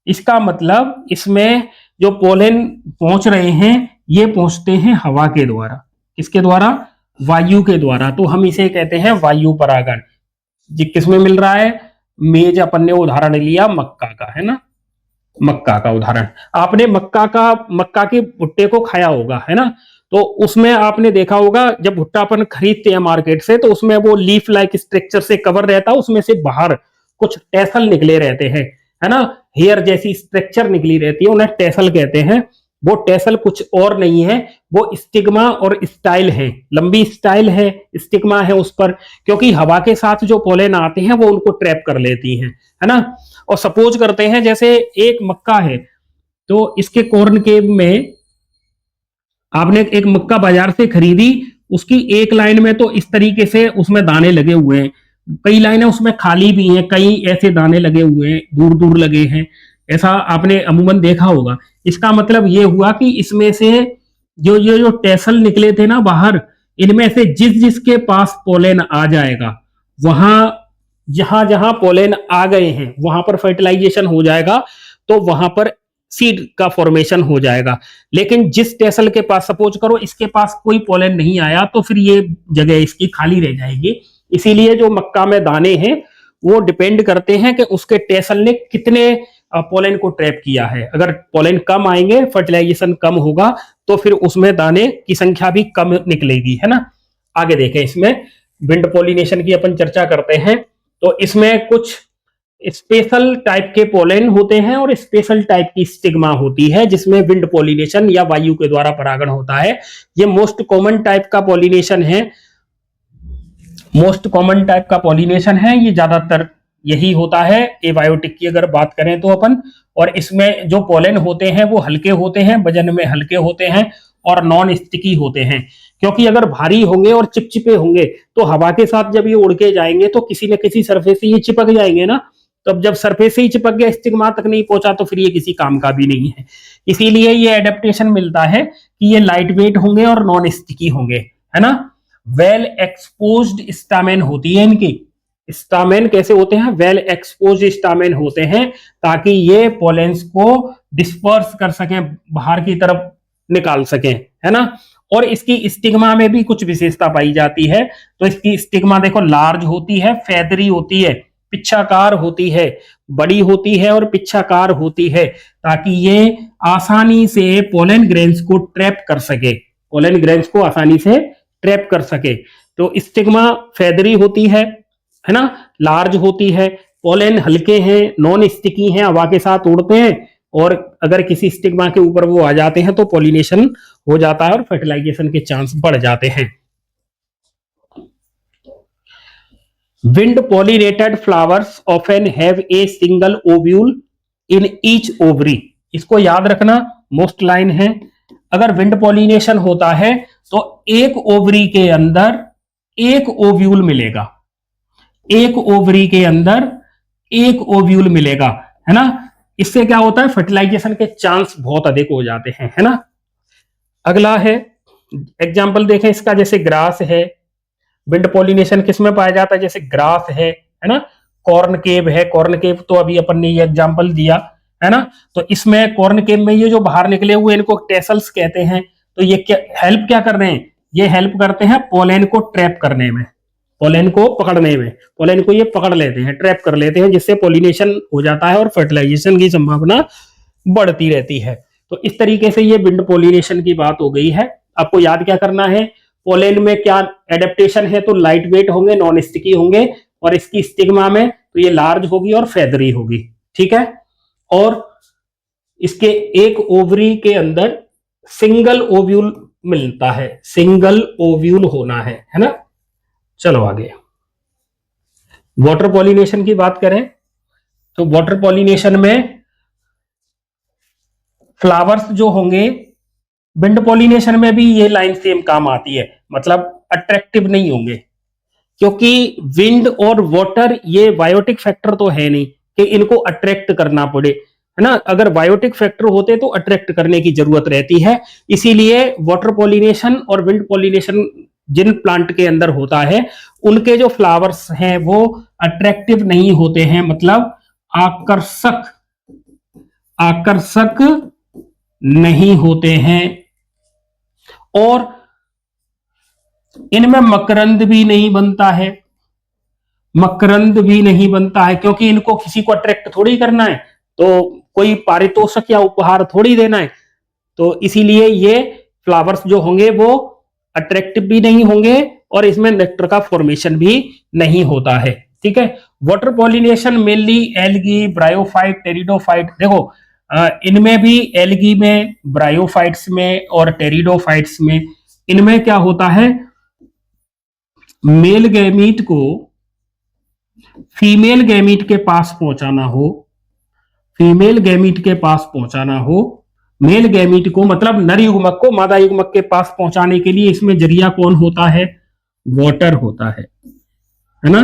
इसका मतलब इसमें जो पोलेन पहुंच रहे हैं ये पहुंचते हैं हवा के द्वारा। किसके द्वारा? वायु के द्वारा। तो हम इसे कहते हैं वायु परागण। जी किसमें मिल रहा है? मेज अपन ने उदाहरण लिया मक्का का, है ना, मक्का का उदाहरण। आपने मक्का के भुट्टे को खाया होगा, है ना। तो उसमें आपने देखा होगा जब भुट्टा अपन खरीदते हैं मार्केट से, तो उसमें वो लीफ लाइक स्ट्रक्चर से कवर रहता है, उसमें से बाहर कुछ टेसल निकले रहते हैं, है ना। हेयर जैसी स्ट्रक्चर निकली रहती है, उन्हें टेसल कहते हैं। वो टेसल कुछ और नहीं है, वो स्टिग्मा और स्टाइल है, लंबी स्टाइल है, स्टिग्मा है उस पर, क्योंकि हवा के साथ जो पोलेन आते हैं वो उनको ट्रैप कर लेती हैं, है ना। और सपोज करते हैं जैसे एक मक्का है, तो इसके कॉर्न केव में आपने एक मक्का बाजार से खरीदी, उसकी एक लाइन में तो इस तरीके से उसमें दाने लगे हुए हैं, कई लाइनें उसमें खाली भी हैं, कई ऐसे दाने लगे हुए हैं, दूर दूर लगे हैं, ऐसा आपने अमूमन देखा होगा। इसका मतलब ये हुआ कि इसमें से जो टेसल निकले थे ना बाहर, इनमें से जिस जिसके पास पोलेन आ जाएगा, वहां जहां जहां पोलेन आ गए हैं वहां पर फर्टिलाइजेशन हो जाएगा, तो वहां पर सीड का फॉर्मेशन हो जाएगा। लेकिन जिस टेसल के पास, सपोज करो इसके पास कोई पोलेन नहीं आया, तो फिर ये जगह इसकी खाली रह जाएगी। इसीलिए जो मक्का में दाने हैं वो डिपेंड करते हैं कि उसके टेसल ने कितने पोलेन को ट्रैप किया है। अगर पोलेन कम आएंगे, फर्टिलाइजेशन कम होगा, तो फिर उसमें दाने की संख्या भी कम निकलेगी, है ना। आगे देखें, इसमें विंड पोलिनेशन की अपन चर्चा करते हैं। तो इसमें कुछ स्पेशल टाइप के पोलेन होते हैं और स्पेशल टाइप की स्टिग्मा होती है, जिसमें विंड पोलिनेशन या वायु के द्वारा परागण होता है। ये मोस्ट कॉमन टाइप का पोलिनेशन है, मोस्ट कॉमन टाइप का पॉलिनेशन है, ये ज्यादातर यही होता है एबायोटिक की अगर बात करें तो अपन। और इसमें जो पोलेन होते हैं वो हल्के होते हैं, वजन में हल्के होते हैं और नॉन स्टिकी होते हैं, क्योंकि अगर भारी होंगे और चिपचिपे होंगे तो हवा के साथ जब ये उड़ के जाएंगे तो किसी न किसी सरफेस से ये चिपक जाएंगे ना। तो अब जब सरफेस से ही चिपक गया, स्टिग्मा तक नहीं पहुंचा, तो फिर ये किसी काम का भी नहीं है। इसीलिए ये एडेप्टेशन मिलता है कि ये लाइट वेट होंगे और नॉन स्टिकी होंगे, है ना। वेल एक्सपोज्ड स्टामेन होती है इनकी। स्टामेन कैसे होते हैं? वेल एक्सपोज्ड स्टामेन होते हैं, ताकि ये पोलेंस को डिस्पर्स कर सकें, बाहर की तरफ निकाल सकें, है ना। और इसकी स्टिग्मा में भी कुछ विशेषता पाई जाती है। तो इसकी स्टिग्मा देखो लार्ज होती है, फेदरी होती है, पिच्छाकार होती है, बड़ी होती है और पिच्छाकार होती है, ताकि ये आसानी से पोलन ग्रेन्स को ट्रैप कर सके, पोलन ग्रेन्स को आसानी से ट्रैप कर सके। तो स्टिग्मा फेदरी होती है ना, लार्ज होती है, पोलेन हल्के हैं, नॉन स्टिकी हैं, हवा के साथ उड़ते हैं, और अगर किसी स्टिग्मा के ऊपर वो आ जाते हैं तो पोलिनेशन हो जाता है और फर्टिलाइजेशन के चांस बढ़ जाते हैं। Wind pollinated flowers often have a single ovule in each ovary. इसको याद रखना, मोस्ट लाइन है। अगर विंड पोलिनेशन होता है तो एक ओवरी के अंदर एक ओव्यूल मिलेगा, एक ओवरी के अंदर एक ओव्यूल मिलेगा, है ना। इससे क्या होता है? फर्टिलाइजेशन के चांस बहुत अधिक हो जाते हैं, है ना। अगला है एग्जाम्पल देखें इसका, जैसे ग्रास है। विंड पोलिनेशन किसमें पाया जाता है? जैसे ग्रास है ना। कॉर्न केव है, कॉर्न केव तो अभी अपन ने ये एग्जाम्पल दिया, है ना। तो इसमें कॉर्न केव में ये जो बाहर निकले हुए इनको टेसल्स कहते हैं। तो ये क्या हेल्प क्या कर रहे हैं? ये हेल्प करते हैं पोलेन को ट्रैप करने में, पोलेन को पकड़ने में। पोलेन को ये पकड़ लेते हैं, ट्रैप कर लेते हैं, जिससे पोलिनेशन हो जाता है और फर्टिलाइजेशन की संभावना बढ़ती रहती है। तो इस तरीके से ये विंड पोलिनेशन की बात हो गई है। आपको याद क्या करना है? पोलेन में क्या एडेप्टेशन है? तो लाइट वेट होंगे, नॉन स्टिकी होंगे, और इसकी स्टिग्मा में तो ये लार्ज होगी और फेदरी होगी, ठीक है। और इसके एक ओवरी के अंदर सिंगल ओव्यूल मिलता है, सिंगल ओव्यूल होना है ना। चलो आगे वाटर पॉलिनेशन की बात करें तो वाटर पॉलिनेशन में फ्लावर्स जो होंगे, विंड पॉलिनेशन में भी ये लाइन सेम काम आती है। मतलब अट्रैक्टिव नहीं होंगे, क्योंकि विंड और वाटर ये बायोटिक फैक्टर तो है नहीं कि इनको अट्रैक्ट करना पड़े, है ना। अगर बायोटिक फैक्टर होते तो अट्रैक्ट करने की जरूरत रहती है। इसीलिए वाटर पॉलिनेशन और विंड पॉलिनेशन जिन प्लांट के अंदर होता है, उनके जो फ्लावर्स हैं वो अट्रैक्टिव नहीं होते हैं, मतलब आकर्षक आकर्षक नहीं होते हैं। और इनमें मकरंद भी नहीं बनता है, मकरंद भी नहीं बनता है, क्योंकि इनको किसी को अट्रैक्ट थोड़ी करना है, तो कोई पारितोषिक या उपहार थोड़ी देना है। तो इसीलिए ये फ्लावर्स जो होंगे वो अट्रैक्टिव भी नहीं होंगे और इसमें नेक्टर का फॉर्मेशन भी नहीं होता है। ठीक है। Water pollination mainly algae, bryophyte, pteridophyte. देखो इनमें भी एल्गी में, ब्रायोफाइट्स में और टेरिडोफाइट्स में इनमें क्या होता है, मेल गैमीट को फीमेल गैमीट के पास पहुंचाना हो, फीमेल गैमीट के पास पहुंचाना हो, मेल गैमीट को मतलब नर युग्मक को मादा युग्मक के पास पहुंचाने के लिए इसमें जरिया कौन होता है, वाटर होता है ना।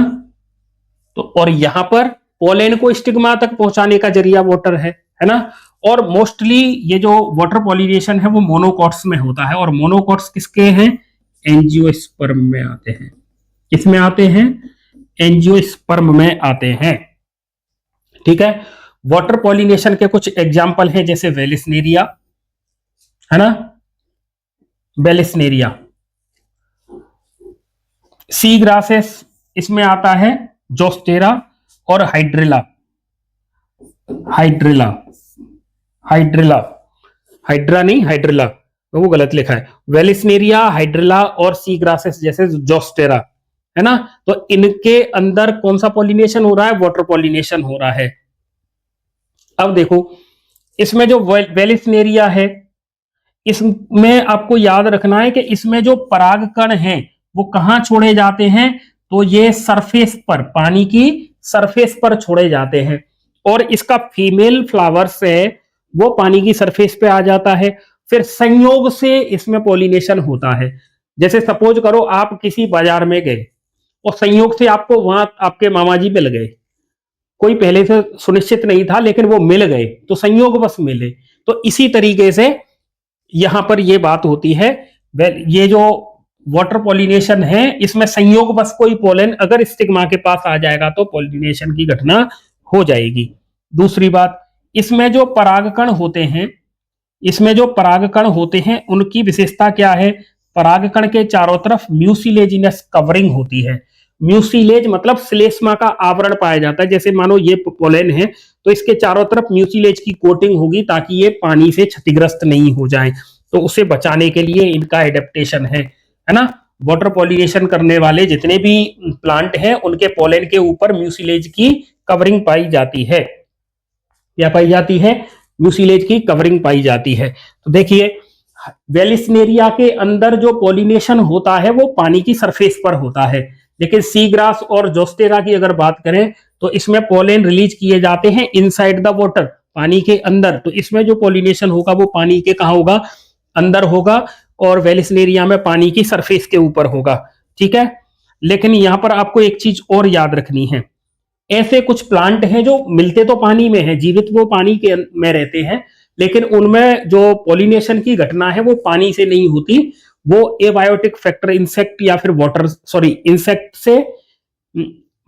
तो और यहां पर पोलेन को स्टिग्मा तक पहुंचाने का जरिया वाटर है ना। और मोस्टली ये जो वाटर पॉलिनेशन है वो मोनोकॉट्स में होता है, और मोनोकॉट्स किसके हैं, एंजियोस्पर्म में आते हैं। किसमें आते हैं, एंजियोस्पर्म में आते हैं। ठीक है। वाटर पॉलिनेशन के कुछ एग्जाम्पल हैं, जैसे वेलिस्नेरिया, है ना, वेलिस्नेरिया। सी ग्रासेस इसमें आता है जोस्टेरा और हाइड्रिला, हाइड्रिला, हाइड्रिला, हाइड्रा नहीं हाइड्रिला, वो गलत लिखा है। वेलिस्नेरिया, हाइड्रिला और सी ग्रासेस जैसे जोस्टेरा, है ना। तो इनके अंदर कौन सा पॉलिनेशन हो रहा है, वाटर पॉलिनेशन हो रहा है। अब देखो इसमें जो वेलिस्नेरिया है, इसमें आपको याद रखना है कि इसमें जो परागकण हैं वो कहां छोड़े जाते हैं, तो ये सरफेस पर, पानी की सरफेस पर छोड़े जाते हैं। और इसका फीमेल फ्लावर्स है वो पानी की सरफेस पे आ जाता है, फिर संयोग से इसमें पॉलिनेशन होता है। जैसे सपोज करो आप किसी बाजार में गए और संयोग से आपको वहां आपके मामा जी मिल गए, कोई पहले से सुनिश्चित नहीं था लेकिन वो मिल गए, तो संयोग बस मिले। तो इसी तरीके से यहां पर ये बात होती है, ये जो वाटर पॉलिनेशन है इसमें संयोग बस कोई पोलन अगर स्टिग्मा के पास आ जाएगा तो पॉलिनेशन की घटना हो जाएगी। दूसरी बात, इसमें जो परागकण होते हैं, इसमें जो परागकण होते हैं उनकी विशेषता क्या है, परागकण के चारों तरफ म्यूसिलेजिनस कवरिंग होती है। म्यूसिलेज मतलब श्लेष्मा का आवरण पाया जाता है। जैसे मानो ये पोलन है तो इसके चारों तरफ म्यूसिलेज की कोटिंग होगी ताकि ये पानी से क्षतिग्रस्त नहीं हो जाए, तो उसे बचाने के लिए इनका एडेप्टेशन है ना। वाटर पॉलिनेशन करने वाले जितने भी प्लांट हैं उनके पोलन के ऊपर म्यूसिलेज की कवरिंग पाई जाती है। क्या पाई जाती है, म्यूसिलेज की कवरिंग पाई जाती है। तो देखिए वेलिस्नेरिया के अंदर जो पॉलिनेशन होता है वो पानी की सरफेस पर होता है, लेकिन सी ग्रास और जोस्टेरा की अगर बात करें तो इसमें पोलन रिलीज किए जाते हैं इनसाइड द वाटर, पानी के अंदर। तो इसमें जो पॉलिनेशन होगा वो पानी के कहां होगा, अंदर होगा, और वेलिस्नेरिया में पानी की सरफेस के ऊपर होगा। ठीक है। लेकिन यहां पर आपको एक चीज और याद रखनी है, ऐसे कुछ प्लांट हैं जो मिलते तो पानी में हैं, जीवित वो पानी के में रहते हैं, लेकिन उनमें जो पॉलिनेशन की घटना है वो पानी से नहीं होती, वो एबायोटिक फैक्टर इंसेक्ट या फिर वाटर इंसेक्ट से,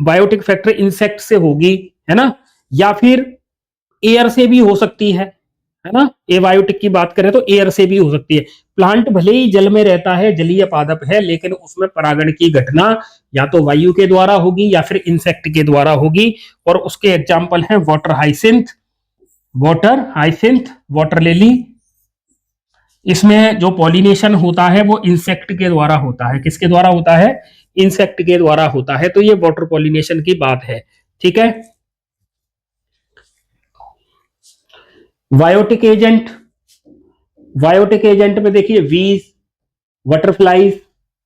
बायोटिक फैक्टर इंसेक्ट से होगी, है ना, या फिर एयर से भी हो सकती है ना। एबायोटिक की बात करें तो एयर से भी हो सकती है। प्लांट भले ही जल में रहता है, जलीय पादप है, लेकिन उसमें परागण की घटना या तो वायु के द्वारा होगी या फिर इंसेक्ट के द्वारा होगी। और उसके एग्जाम्पल हैं वाटर हाइसिंथ, वाटर लिली। इसमें जो पॉलिनेशन होता है वो इंसेक्ट के द्वारा होता है। किसके द्वारा होता है, इंसेक्ट के द्वारा होता है। तो ये वाटर पॉलिनेशन की बात है। ठीक है। बायोटिक एजेंट, बायोटिक एजेंट में देखिए वीज, बटरफ्लाईज,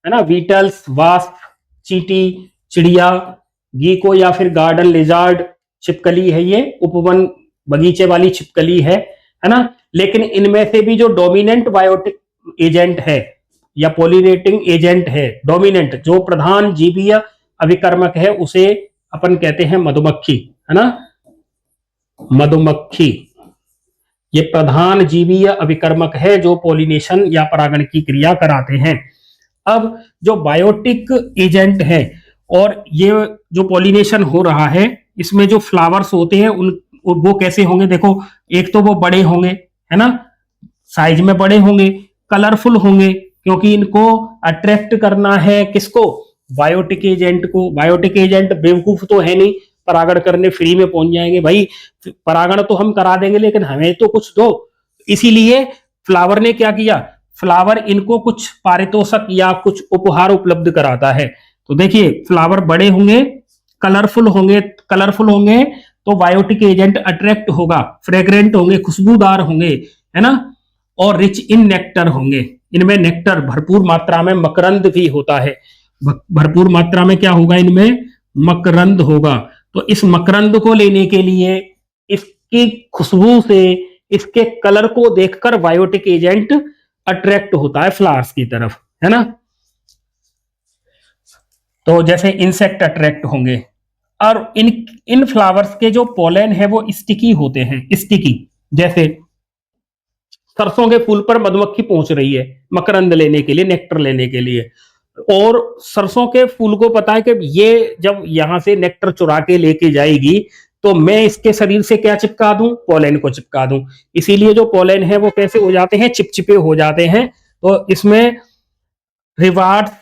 है ना, बीटल्स, वास्प, चींटी, चिड़िया, गीको या फिर गार्डन लिजार्ड, छिपकली है, ये उपवन बगीचे वाली छिपकली है ना। लेकिन इनमें से भी जो डोमिनेंट बायोटिक एजेंट है या पोलिनेटिंग एजेंट है, डोमिनेंट जो प्रधान जीवीय अभिकर्मक है, उसे अपन कहते हैं मधुमक्खी, है ना, मधुमक्खी। ये प्रधान जीवीय अभिकर्मक है जो पोलिनेशन या परागण की क्रिया कराते हैं। अब जो बायोटिक एजेंट है और ये जो पोलिनेशन हो रहा है, इसमें जो फ्लावर्स होते हैं उन वो कैसे होंगे, देखो एक तो वो बड़े होंगे, है ना, साइज में बड़े होंगे, कलरफुल होंगे, क्योंकि इनको अट्रैक्ट करना है किसको, बायोटिक एजेंट को। बायोटिक एजेंट बेवकूफ तो है नहीं, परागण करने फ्री में पहुंच जाएंगे भाई, परागण तो हम करा देंगे लेकिन हमें तो कुछ दो। इसीलिए फ्लावर ने क्या किया, फ्लावर इनको कुछ पारितोषक या कुछ उपहार उपलब्ध कराता है। तो देखिए फ्लावर बड़े होंगे, कलरफुल होंगे, कलरफुल होंगे तो बायोटिक एजेंट अट्रैक्ट होगा, फ्रेग्रेंट होंगे, खुशबूदार होंगे, है ना, और रिच इन नेक्टर होंगे। इनमें नेक्टर भरपूर मात्रा में, मकरंद भी होता है, भरपूर मात्रा में क्या होगा, इनमें मकरंद होगा। तो इस मकरंद को लेने के लिए, इसकी खुशबू से, इसके कलर को देखकर बायोटिक एजेंट अट्रैक्ट होता है फ्लावर्स की तरफ, है ना। तो जैसे इंसेक्ट अट्रैक्ट होंगे। और इन फ्लावर्स के जो पोलन है वो स्टिकी होते हैं, स्टिकी। जैसे सरसों के फूल पर मधुमक्खी पहुंच रही है मकरंद लेने के लिए, नेक्टर लेने के लिए, और सरसों के फूल को पता है कि ये जब यहां से नेक्टर चुरा के लेके जाएगी तो मैं इसके शरीर से क्या चिपका दूं, पोलन को चिपका दूं। इसीलिए जो पोलन है वो कैसे हो जाते हैं, चिपचिपे हो जाते हैं। तो इसमें रिवार्ड्स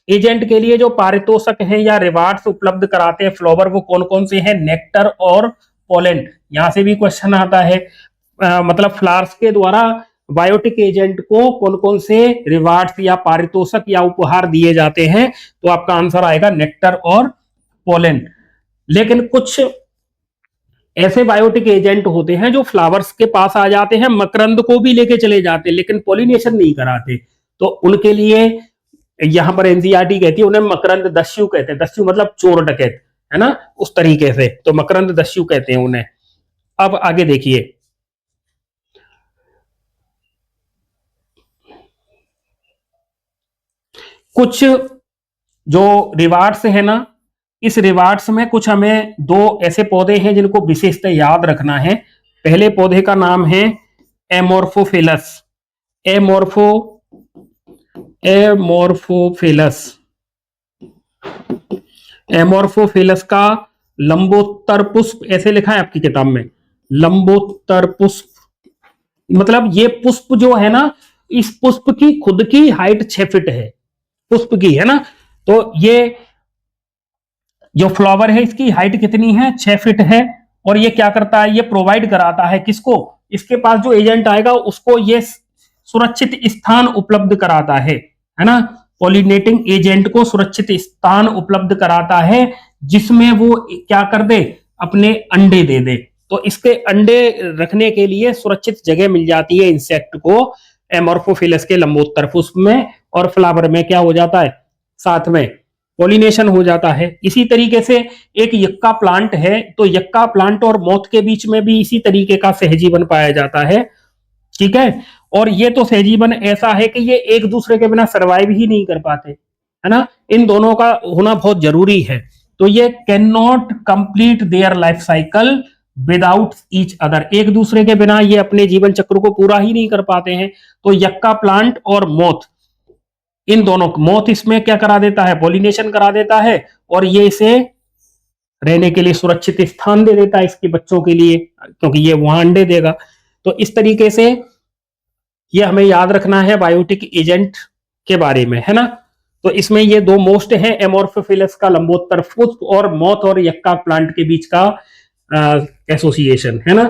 एजेंट के लिए जो पारितोषक हैं या रिवार्ड्स उपलब्ध कराते हैं फ्लावर, वो कौन कौन से हैं, नेक्टर और पोलन। यहां से भी क्वेश्चन आता है, मतलब फ्लावर्स के द्वारा बायोटिक एजेंट को कौन कौन से रिवार्ड्स या पारितोषक या उपहार दिए जाते हैं, तो आपका आंसर आएगा नेक्टर और पोलन। लेकिन कुछ ऐसे बायोटिक एजेंट होते हैं जो फ्लावर्स के पास आ जाते हैं, मकरंद को भी लेके चले जाते हैं लेकिन पॉलिनेशन नहीं कराते। तो उनके लिए यहां पर एनसीईआरटी कहती है उन्हें मकरंद दस्यु कहते हैं। दस्यु मतलब चोर डकैत, है ना, उस तरीके से, तो मकरंद दस्यु कहते हैं उन्हें। अब आगे देखिए, कुछ जो रिवार्ड्स है ना, इस रिवार्ड्स में कुछ हमें दो ऐसे पौधे हैं जिनको विशेषतः याद रखना है। पहले पौधे का नाम है एमोर्फोफिलस। एमोर्फोफिलस का लंबोत्तर पुष्प ऐसे लिखा है आपकी किताब में, लंबोत्तर पुष्प, मतलब ये पुष्प जो है ना, इस पुष्प की खुद की हाइट 6 फीट है, पुष्प की, है ना। तो ये जो फ्लावर है इसकी हाइट कितनी है, 6 फीट है। और ये क्या करता है, ये प्रोवाइड कराता है किसको, इसके पास जो एजेंट आएगा उसको ये सुरक्षित स्थान उपलब्ध कराता है ना। पॉलिनेटिंग एजेंट को सुरक्षित स्थान उपलब्ध कराता है जिसमें वो क्या कर दे, अपने अंडे दे दे। तो इसके अंडे रखने के लिए सुरक्षित जगह मिल जाती है इंसेक्ट को एमोर्फोफिलस के लंबोत्तर पुष्प में, और फ्लावर में क्या हो जाता है, साथ में पॉलिनेशन हो जाता है। इसी तरीके से एक यक्का प्लांट है, तो यक्का प्लांट और मौत के बीच में भी इसी तरीके का सहजीवन पाया जाता है, ठीक है। और ये तो सहजीवन ऐसा है कि ये एक दूसरे के बिना सर्वाइव ही नहीं कर पाते, है ना, इन दोनों का होना बहुत जरूरी है। तो ये can not complete their life cycle without each other, एक दूसरे के बिना ये अपने जीवन चक्र को पूरा ही नहीं कर पाते हैं। तो यक्का प्लांट और मोथ, इन दोनों, मोथ इसमें क्या करा देता है, पॉलिनेशन करा देता है, और ये इसे रहने के लिए सुरक्षित स्थान दे देता है इसके बच्चों के लिए, क्योंकि ये वहां अंडे देगा। तो इस तरीके से ये हमें याद रखना है बायोटिक एजेंट के बारे में, है ना। तो इसमें ये दो मोस्ट हैं, एमोर्फोफिलस का लंबोत्तर पुष्प और मोथ और यक्का प्लांट के बीच का एसोसिएशन, है ना।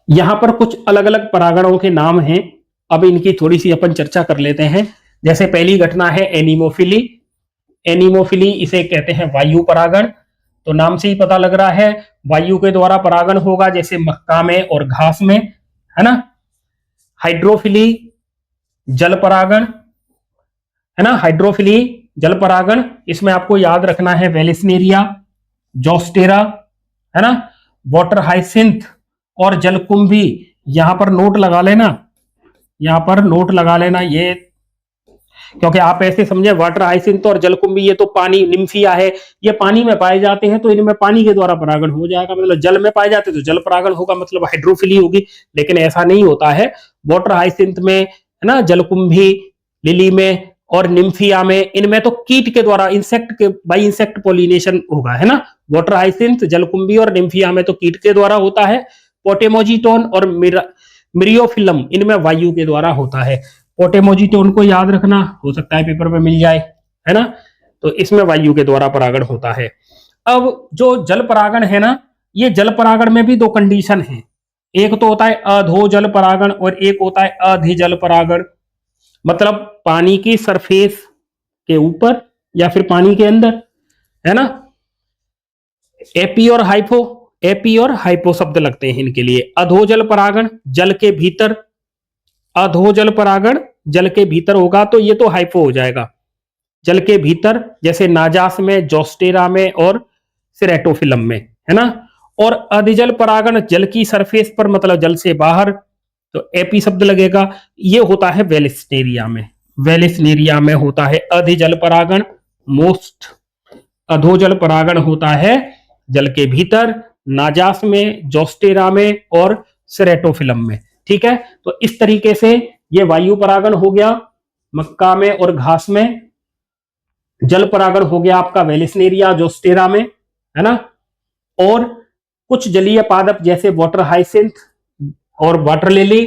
यहां पर कुछ अलग अलग परागणों के नाम हैं, अब इनकी थोड़ी सी अपन चर्चा कर लेते हैं। जैसे पहली घटना है एनीमोफिली। एनीमोफिली इसे कहते हैं वायु परागण, तो नाम से ही पता लग रहा है वायु के द्वारा परागण होगा, जैसे मक्का में और घास में, है ना। हाइड्रोफिली जल परागण, है ना, हाइड्रोफिली जल परागण, इसमें आपको याद रखना है वेलिस्नेरिया, जोस्टेरा, है ना, वाटर हाइसिंथ और जलकुंभी। यहां पर नोट लगा लेना, यहाँ पर नोट लगा लेना ये, क्योंकि आप ऐसे समझे वाटर हाइसिंथ और जलकुंभी ये तो पानी निम्फिया है, ये पानी में पाए जाते हैं तो इनमें पानी के द्वारा परागण हो जाएगा, मतलब जल में पाए जाते तो जल परागण होगा, मतलब हाइड्रोफिली होगी। लेकिन ऐसा नहीं होता है, वाटर हाइसिंथ में है ना, जलकुंभी, लिली में और निम्फिया में, इनमें तो कीट के द्वारा इंसेक्ट के बाई इंसेक्ट पोलिनेशन होगा, है ना। वाटर हाइसिंथ, जलकुंभी और निम्फिया में तो कीट के द्वारा होता है। पोटेमोजीटोन और मिरियोफिलम इनमें वायु के द्वारा होता है। पोटेमोजीटोन को याद रखना, हो सकता है पेपर में मिल जाए, है ना। तो इसमें वायु के द्वारा परागण होता है। अब जो जल परागण है ना, ये जल परागण में भी दो कंडीशन है, एक तो होता है अधो जल परागण और एक होता है अधिजल परागण। मतलब पानी की सरफेस के ऊपर या फिर पानी के अंदर, है ना। एपी और हाइपो शब्द लगते हैं इनके लिए। अधोजल परागण जल के भीतर, अधोजल परागण जल के भीतर होगा तो ये तो हाइपो हो जाएगा, जल के भीतर, जैसे नाजास में, जोस्टेरा में और सेरेटोफिलम में, है ना। और अधिजल परागण जल की सरफेस पर, मतलब जल से बाहर, तो एपी शब्द लगेगा। ये होता है वेलिस्नेरिया में, वेलिस्नेरिया में होता है अधिजल परागण। मोस्ट अधोजल परागण होता है जल के भीतर, नाजास में, जोस्टेरा में और सेरेटोफिलम में, ठीक है। तो इस तरीके से ये वायु परागण हो गया मक्का में और घास में, जल परागण हो गया आपका वेलिस्नेरिया, जोस्टेरा में, है ना। और कुछ जलीय पादप जैसे वाटर हाइसिंथ और वाटर लिली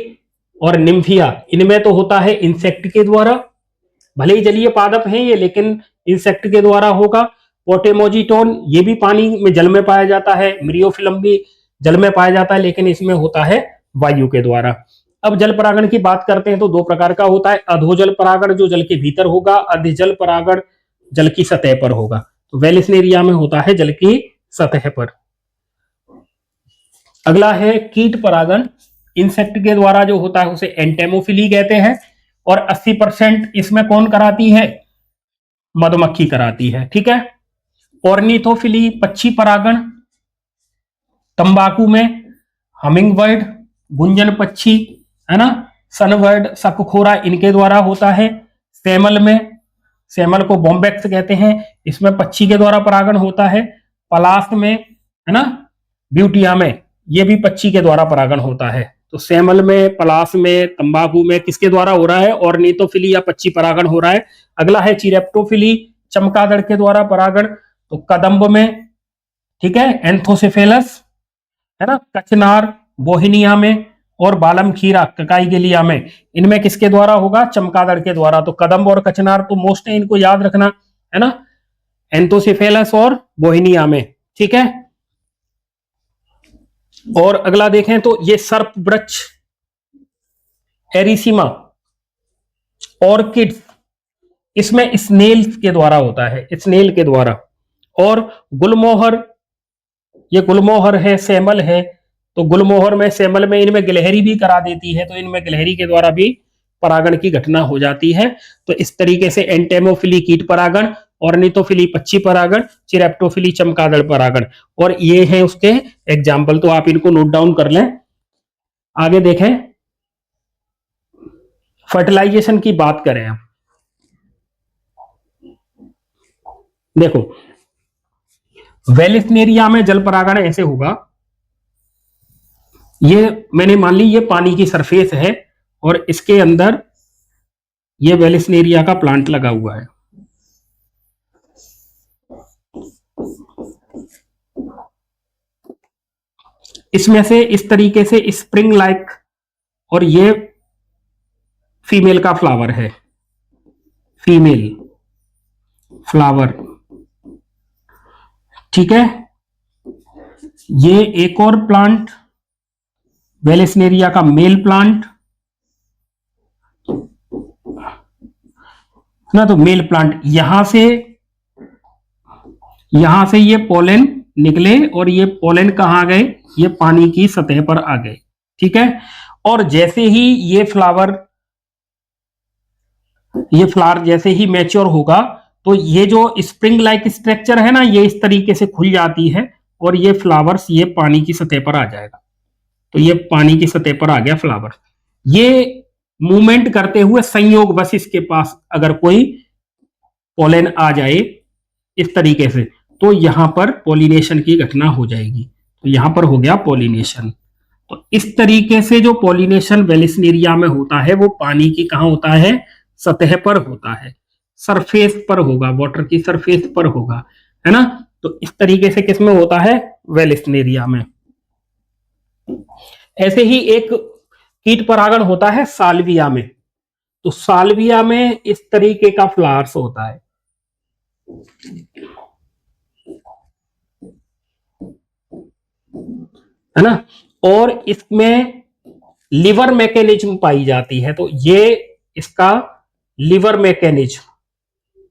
और निम्फिया, इनमें तो होता है इंसेक्ट के द्वारा, भले ही जलीय पादप हैं ये लेकिन इंसेक्ट के द्वारा होगा। पोटेमोजीटोन ये भी पानी में, जल में पाया जाता है। मिरियोफिलम भी जल में पाया जाता है लेकिन इसमें होता है वायु के द्वारा। अब जल परागण की बात करते हैं तो दो प्रकार का होता है, अधोजल परागण जो जल के भीतर होगा, अधिजल परागण जल की सतह पर होगा। तो वेलिस्नेरिया में होता है जल की सतह पर। अगला है कीट परागण, इंसेक्ट के द्वारा जो होता है उसे एंटेमोफिली कहते हैं। और 80% इसमें कौन कराती है, मधुमक्खी कराती है, ठीक है। ऑर्निथोफिली पक्षी परागण, तंबाकू में हमिंग बर्ड, गुंजन पक्षी, है ना, सनबर्ड, शकखोरा, इनके द्वारा होता है। सेमल में, सेमल को बॉम्बेक्स कहते हैं, इसमें पक्षी के द्वारा परागण होता है। पलास में, है ना, ब्यूटिया में, ये भी पक्षी के द्वारा परागण होता है। तो सेमल में, पलास में, तंबाकू में किसके द्वारा हो रहा है, ऑर्निथोफिली या पक्षी परागण हो रहा है। अगला है चिरेप्टोफिली, चमगादड़ के द्वारा परागण, तो कदम्ब में, ठीक है, एंथोसेफेलस, है ना, कचनार, बोहिनिया में और बालम खीरा, ककाईगेलिया में, इनमें किसके द्वारा होगा, चमगादड़ के द्वारा। तो कदम्ब और कचनार तो मोस्ट है, इनको याद रखना, है ना, एंथोसेफेलस और बोहिनिया में, ठीक है। और अगला देखें तो ये सर्प वृक्ष, एरिसीमा, ऑर्किड्स, इसमें स्नेल के द्वारा होता है, स्नेल के द्वारा। और गुलमोहर, ये गुलमोहर है, सेमल है, तो गुलमोहर में, सेमल में, इनमें गिलहरी भी करा देती है, तो इनमें गिलहरी के द्वारा भी परागण की घटना हो जाती है। तो इस तरीके से एंटेमोफिली कीट परागण, ऑर्निथोफिली पक्षी परागण, चिरेप्टोफिली चमगादड़ परागण, और ये है उसके एग्जाम्पल, तो आप इनको नोट डाउन कर लें। आगे देखें, फर्टिलाइजेशन की बात करें हम, देखो वेलिस्नेरिया में जल परागण ऐसे होगा, ये मैंने मान ली ये पानी की सरफेस है और इसके अंदर ये वेलिस्नेरिया का प्लांट लगा हुआ है। इसमें से इस तरीके से स्प्रिंग लाइक, और ये फीमेल का फ्लावर है, फीमेल फ्लावर, ठीक है। ये एक और प्लांट वेलिस्नेरिया का मेल प्लांट ना, तो मेल प्लांट, यहां से ये पोलन निकले और ये पोलन कहां गए, ये पानी की सतह पर आ गए, ठीक है। और जैसे ही ये फ्लावर जैसे ही मैच्योर होगा तो ये जो स्प्रिंग लाइक स्ट्रक्चर है ना, ये इस तरीके से खुल जाती है और ये फ्लावर्स ये पानी की सतह पर आ जाएगा। तो ये पानी की सतह पर आ गया फ्लावर। ये मूवमेंट करते हुए संयोग बस इसके पास अगर कोई पोलन आ जाए इस तरीके से, तो यहां पर पोलिनेशन की घटना हो जाएगी। तो यहां पर हो गया पोलिनेशन। तो इस तरीके से जो पोलिनेशन वेलिस्नेरिया में होता है वो पानी की कहां होता है, सतह पर होता है, सरफेस पर होगा, वाटर की सरफेस पर होगा, है ना। तो इस तरीके से किसमें होता है, वेलिस्नेरिया में। ऐसे ही एक कीट परागण होता है साल्विया में। तो साल्विया में इस तरीके का फ्लावर्स होता है ना, और इसमें लिवर मैकेनिज्म पाई जाती है। तो ये इसका लिवर मैकेनिज्म,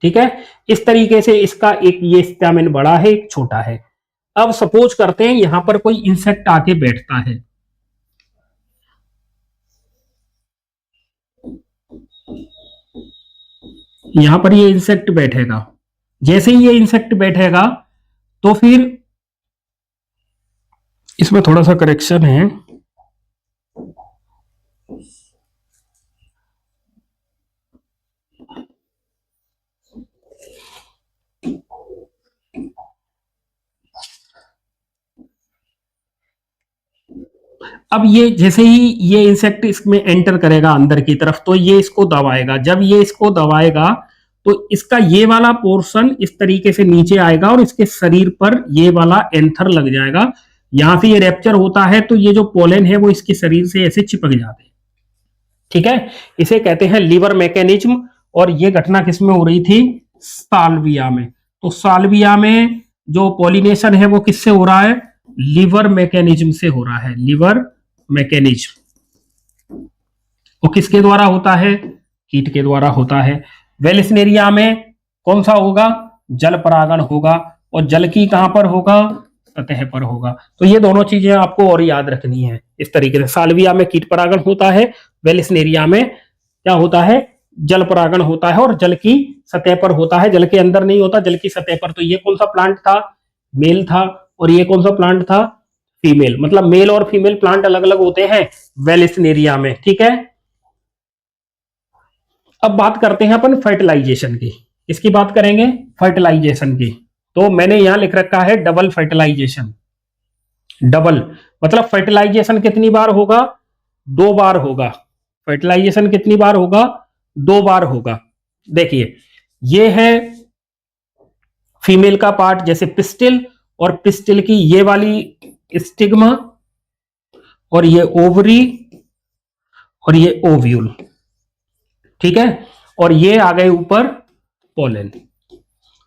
ठीक है। इस तरीके से इसका एक ये स्टैमेन बड़ा है, एक छोटा है। अब सपोज करते हैं यहां पर कोई इंसेक्ट आके बैठता है, यहां पर ये इंसेक्ट बैठेगा। जैसे ही ये इंसेक्ट बैठेगा तो फिर इसमें थोड़ा सा करेक्शन है, अब ये जैसे ही ये इंसेक्ट इसमें एंटर करेगा अंदर की तरफ, तो ये इसको दबाएगा। जब ये इसको दबाएगा तो इसका ये वाला पोर्शन इस तरीके से नीचे आएगा और इसके शरीर पर ये वाला एंथर लग जाएगा। यहां से ये रैप्चर होता है तो ये जो पोलन है वो इसके शरीर से ऐसे चिपक जाते हैं, ठीक है। इसे कहते हैं लीवर मैकेनिज्म। और ये घटना किसमें हो रही थी, साल्विया में। तो साल्विया में जो पोलिनेशन है वो किससे हो रहा है, लीवर मैकेनिज्म से हो रहा है, लीवर मैकेनिज्म। वो किसके द्वारा होता है, कीट के द्वारा होता है। वेलिस्नेरिया में कौन सा होगा, जल परागण होगा, और जल की कहां पर होगा, सतह पर होगा। तो ये दोनों चीजें आपको और याद रखनी है इस तरीके से। साल्विया में कीट परागण होता है, वेलिस्नेरिया में क्या होता है, जल परागण होता है, और जल की सतह पर होता है, जल के अंदर नहीं होता, जल की सतह पर। तो ये कौन सा प्लांट था, मेल था, और ये कौन सा प्लांट था, फीमेल। मतलब मेल और फीमेल प्लांट अलग अलग होते हैं वेलिस्नेरिया में, ठीक है। अब बात करते हैं अपन फर्टिलाइजेशन की, इसकी बात करेंगे फर्टिलाइजेशन की। तो मैंने यहां लिख रखा है डबल फर्टिलाइजेशन। डबल मतलब फर्टिलाइजेशन कितनी बार होगा, 2 बार होगा। फर्टिलाइजेशन कितनी बार होगा, 2 बार होगा। देखिए ये है फीमेल का पार्ट, जैसे पिस्टिल, और पिस्टिल की ये वाली स्टिग्मा, और ये ओवरी, और ये ओव्यूल, ठीक है। और ये आ गए ऊपर पोलन।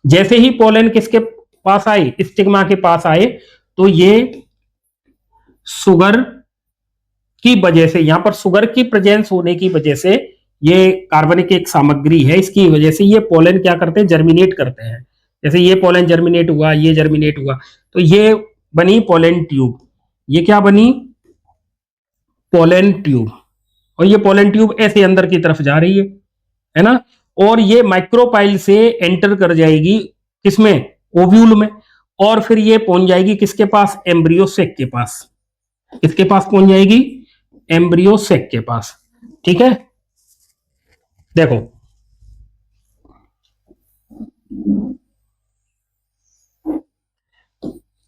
जैसे ही पोलन किसके पास आए, स्टिग्मा के पास आए, तो ये सुगर की वजह से, यहां पर सुगर की प्रेजेंस होने की वजह से, ये कार्बनिक एक सामग्री है, इसकी वजह से ये पोलन क्या करते हैं, जर्मिनेट करते हैं। जैसे ये पोलन जर्मिनेट हुआ, ये जर्मिनेट हुआ, तो ये बनी पोलन ट्यूब। ये क्या बनी, पोलन ट्यूब। और ये पोलन ट्यूब ऐसे अंदर की तरफ जा रही है ना। और ये माइक्रोपाइल से एंटर कर जाएगी किसमें, ओव्यूल में, और फिर ये पहुंच जाएगी किसके पास, एम्ब्रियो सेक के पास। किसके पास पहुंच जाएगी, एम्ब्रियो सेक के पास, ठीक है। देखो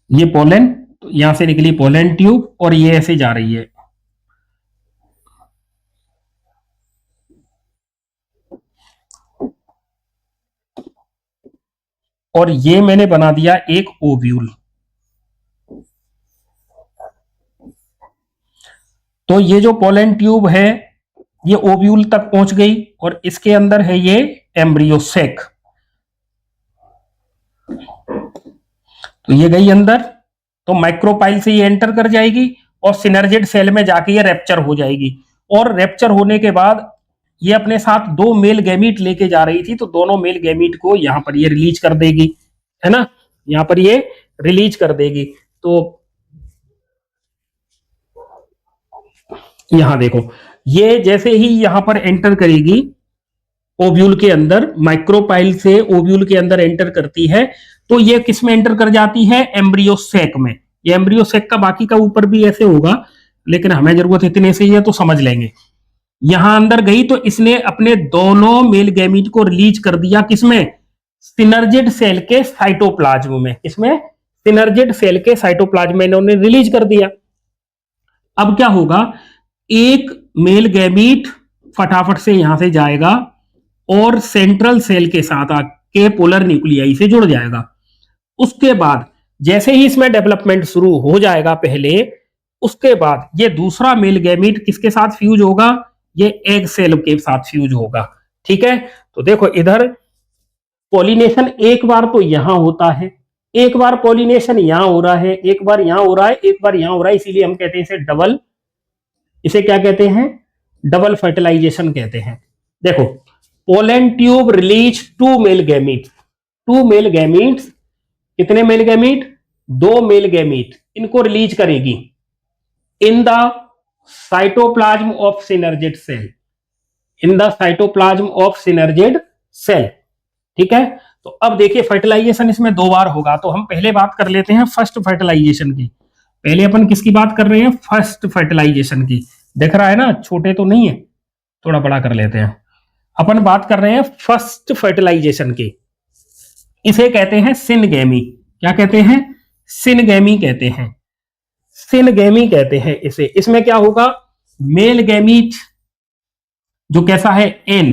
ये पोलन, तो यहां से निकली पोलन ट्यूब, और ये ऐसे जा रही है। और ये मैंने बना दिया एक ओव्यूल। तो ये जो पोलन ट्यूब है ये ओव्यूल तक पहुंच गई, और इसके अंदर है ये एम्ब्रियो सेक। तो ये गई अंदर, तो माइक्रोपाइल से ये एंटर कर जाएगी, और सिनर्जिड सेल में जाके ये रैप्चर हो जाएगी। और रैप्चर होने के बाद ये अपने साथ 2 मेल गैमीट लेके जा रही थी, तो दोनों मेल गैमीट को यहां पर ये रिलीज कर देगी, है ना। यहां पर ये रिलीज कर देगी। तो यहां देखो, ये जैसे ही यहां पर एंटर करेगी ओव्यूल के अंदर, माइक्रोपाइल से ओव्यूल के अंदर एंटर करती है, तो ये किस में एंटर कर जाती है, एम्ब्रियो सेक में। ये एम्ब्रियो सेक का बाकी का ऊपर भी ऐसे होगा, लेकिन हमें जरूरत इतने से ही है तो समझ लेंगे। यहां अंदर गई तो इसने अपने दोनों मेल गैमीट को रिलीज कर दिया, किसमें? सिनर्जिड सेल के साइटोप्लाज्म में। किसमें? सिनर्जिड सेल के साइटोप्लाज्म में इन्होंने रिलीज कर दिया। अब क्या होगा, एक मेल गैमीट फटाफट से यहां से जाएगा और सेंट्रल सेल के साथ आके पोलर न्यूक्लियाई से जुड़ जाएगा। उसके बाद जैसे ही इसमें डेवलपमेंट शुरू हो जाएगा पहले, उसके बाद ये दूसरा मेल गैमीट किसके साथ फ्यूज होगा? ये एग सेल के साथ फ्यूज होगा। ठीक है, तो देखो इधर पॉलिनेशन एक बार तो यहां होता है, एक बार पॉलिनेशन यहां हो रहा है, एक बार यहां हो रहा है, एक बार यहां हो रहा है, इसीलिए हम कहते हैं इसे डबल, इसे क्या कहते हैं? डबल फर्टिलाइजेशन कहते हैं। देखो, pollen tube release to male gamete, to male gametes, कितने मेल गैमीट? दो मेल गैमीट, इनको रिलीज करेगी in the cytoplasm of synergid cell, in the cytoplasm of synergid cell. ठीक है, तो अब देखिए फर्टिलाइजेशन इसमें दो बार होगा, तो हम पहले बात कर लेते हैं फर्स्ट फर्टिलाइजेशन की। पहले अपन किसकी बात कर रहे हैं? फर्स्ट फर्टिलाइजेशन की। दिख रहा है ना, छोटे तो नहीं है, थोड़ा बड़ा कर लेते हैं। अपन बात कर रहे हैं फर्स्ट फर्टिलाइजेशन की। इसे कहते हैं सिनगैमी। क्या कहते हैं? सिनगैमी कहते हैं, सिनगैमी कहते हैं इसे। इसमें क्या होगा, मेल गैमीट जो कैसा है, एन,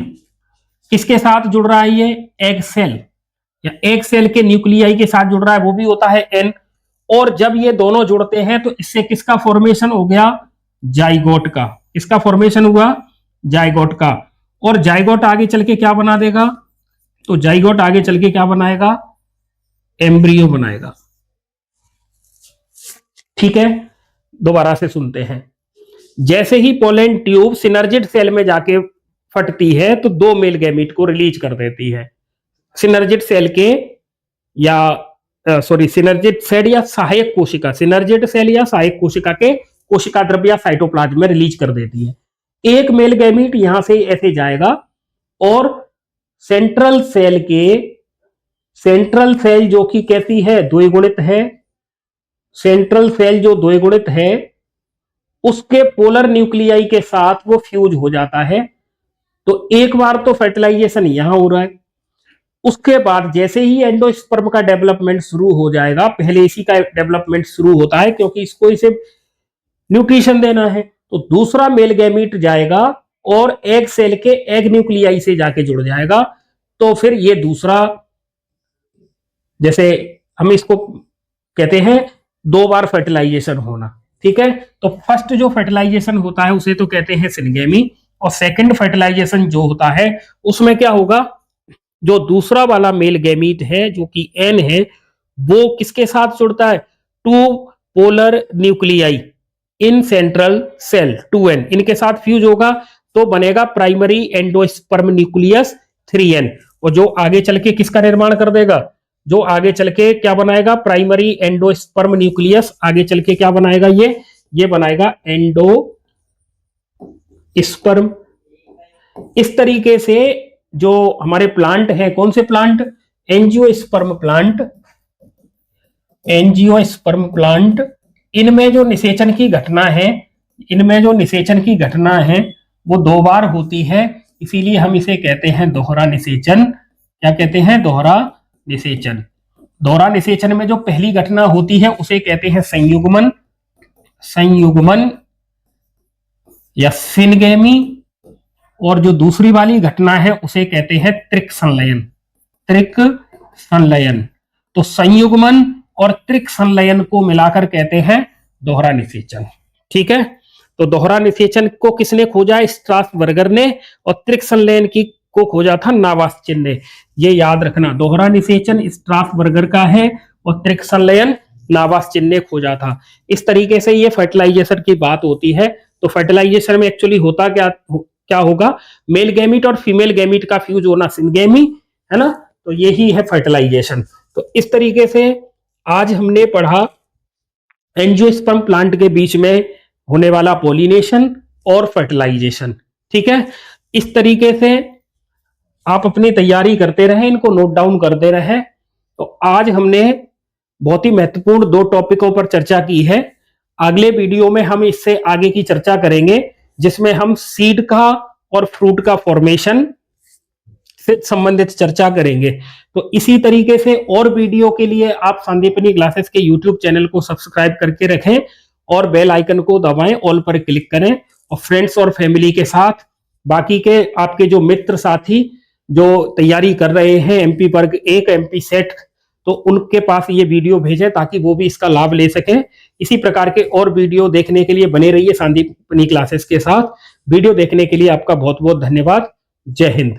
किसके साथ जुड़ रहा है? ये एग सेल या एग सेल के न्यूक्लियाई के साथ जुड़ रहा है, वो भी होता है एन। और जब ये दोनों जुड़ते हैं तो इससे किसका फॉर्मेशन हो गया? जाइगोट का। किसका फॉर्मेशन हुआ? जाइगोट का। और जाइगोट आगे चल के क्या बना देगा? तो जाइगोट आगे चल के क्या बनाएगा? एम्ब्रियो बनाएगा। ठीक है, दोबारा से सुनते हैं। जैसे ही पोलन ट्यूब सिनर्जिड सेल में जाके फटती है तो दो मेल गैमीट को रिलीज कर देती है सिनर्जिड सेल के, या सॉरी सिनर्जिड सेल या सहायक कोशिका, सिनर्जिड सेल या सहायक कोशिका के कोशिका द्रव्य या साइटोप्लाज्म में रिलीज कर देती है। एक मेल गैमीट यहां से ऐसे जाएगा और सेंट्रल सेल के, सेंट्रल सेल जो कि कैसी है? द्विगुणित है, सेंट्रल सेल जो द्विगुणित है उसके पोलर न्यूक्लियाई के साथ वो फ्यूज हो जाता है। तो एक बार तो फर्टिलाइजेशन यहां हो रहा है, उसके बाद जैसे ही एंडोस्पर्म का डेवलपमेंट शुरू हो जाएगा, पहले इसी का डेवलपमेंट शुरू होता है क्योंकि इसको इसे न्यूट्रिशन देना है, तो दूसरा मेल गैमीट जाएगा और एग सेल के एग न्यूक्लियाई से जाके जुड़ जाएगा। तो फिर ये दूसरा, जैसे हम इसको कहते हैं दो बार फर्टिलाइजेशन होना। ठीक है, तो फर्स्ट जो फर्टिलाइजेशन होता है उसे तो कहते हैं सिनगेमी, और सेकंड फर्टिलाइजेशन जो होता है उसमें क्या होगा? जो दूसरा वाला मेल गैमीट है जो कि एन है, वो किसके साथ जुड़ता है? Two polar nuclei in central cell, 2n, इनके साथ फ्यूज होगा तो बनेगा प्राइमरी एंडोस्पर्म न्यूक्लियस 3n, और जो आगे चल के किसका निर्माण कर देगा? जो आगे चल के क्या बनाएगा? प्राइमरी एंडोस्पर्म न्यूक्लियस आगे चल के क्या बनाएगा? ये बनाएगा एंडोस्पर्म। इस तरीके से जो हमारे प्लांट है, कौन से plant? Angiosperm plant, angiosperm plant, इनमें जो निषेचन की घटना है, इनमें जो निषेचन की घटना है वो दो बार होती है, इसीलिए हम इसे कहते हैं दोहरा निषेचन। क्या कहते हैं? दोहरा निषेचन। दोहरा निषेचन में जो पहली घटना होती है उसे कहते हैं संयुग्मन, संयुग्मन या सिनगेमी, और जो दूसरी वाली घटना है उसे कहते हैं त्रिक संलयन, त्रिक संलयन। तो संयुग्मन और त्रिक संलयन को मिलाकर कहते हैं दोहरा निषेचन। ठीक है, तो दोहरा निषेचन को किसने खोजा? स्ट्रासबर्गर ने, और त्रिक संलयन की को खोजा था नावास्चिन ने। ये याद रखना, दोहरा निषेचन स्ट्रासबर्गर का है और त्रिक संलयन नावास्चिन ने खोजा था। इस तरीके से ये फर्टिलाइजेशन की बात होती है। तो फर्टिलाइजेशन में एक्चुअली होता क्या होगा? मेल गैमीट और फीमेल गैमीट का फ्यूज होना सिनगेमी है ना, तो यही है फर्टिलाइजेशन। तो इस तरीके से आज हमने पढ़ा एंजियोस्पर्म प्लांट के बीच में होने वाला पॉलिनेशन और फर्टिलाइजेशन। ठीक है, इस तरीके से आप अपनी तैयारी करते रहें, इनको नोट डाउन करते रहें। तो आज हमने बहुत ही महत्वपूर्ण दो टॉपिकों पर चर्चा की है। अगले वीडियो में हम इससे आगे की चर्चा करेंगे जिसमें हम सीड का और फ्रूट का फॉर्मेशन से संबंधित चर्चा करेंगे। तो इसी तरीके से और वीडियो के लिए आप संदीपनी क्लासेस के यूट्यूब चैनल को सब्सक्राइब करके रखें और बेल आइकन को दबाएं, ऑल पर क्लिक करें और फ्रेंड्स और फैमिली के साथ, बाकी के आपके जो मित्र साथी जो तैयारी कर रहे हैं एमपी वर्ग 1 एमपी सेट, तो उनके पास ये वीडियो भेजें ताकि वो भी इसका लाभ ले सकें। इसी प्रकार के और वीडियो देखने के लिए बने रहिए संदीपनी क्लासेस के साथ। वीडियो देखने के लिए आपका बहुत बहुत धन्यवाद। जय हिंद।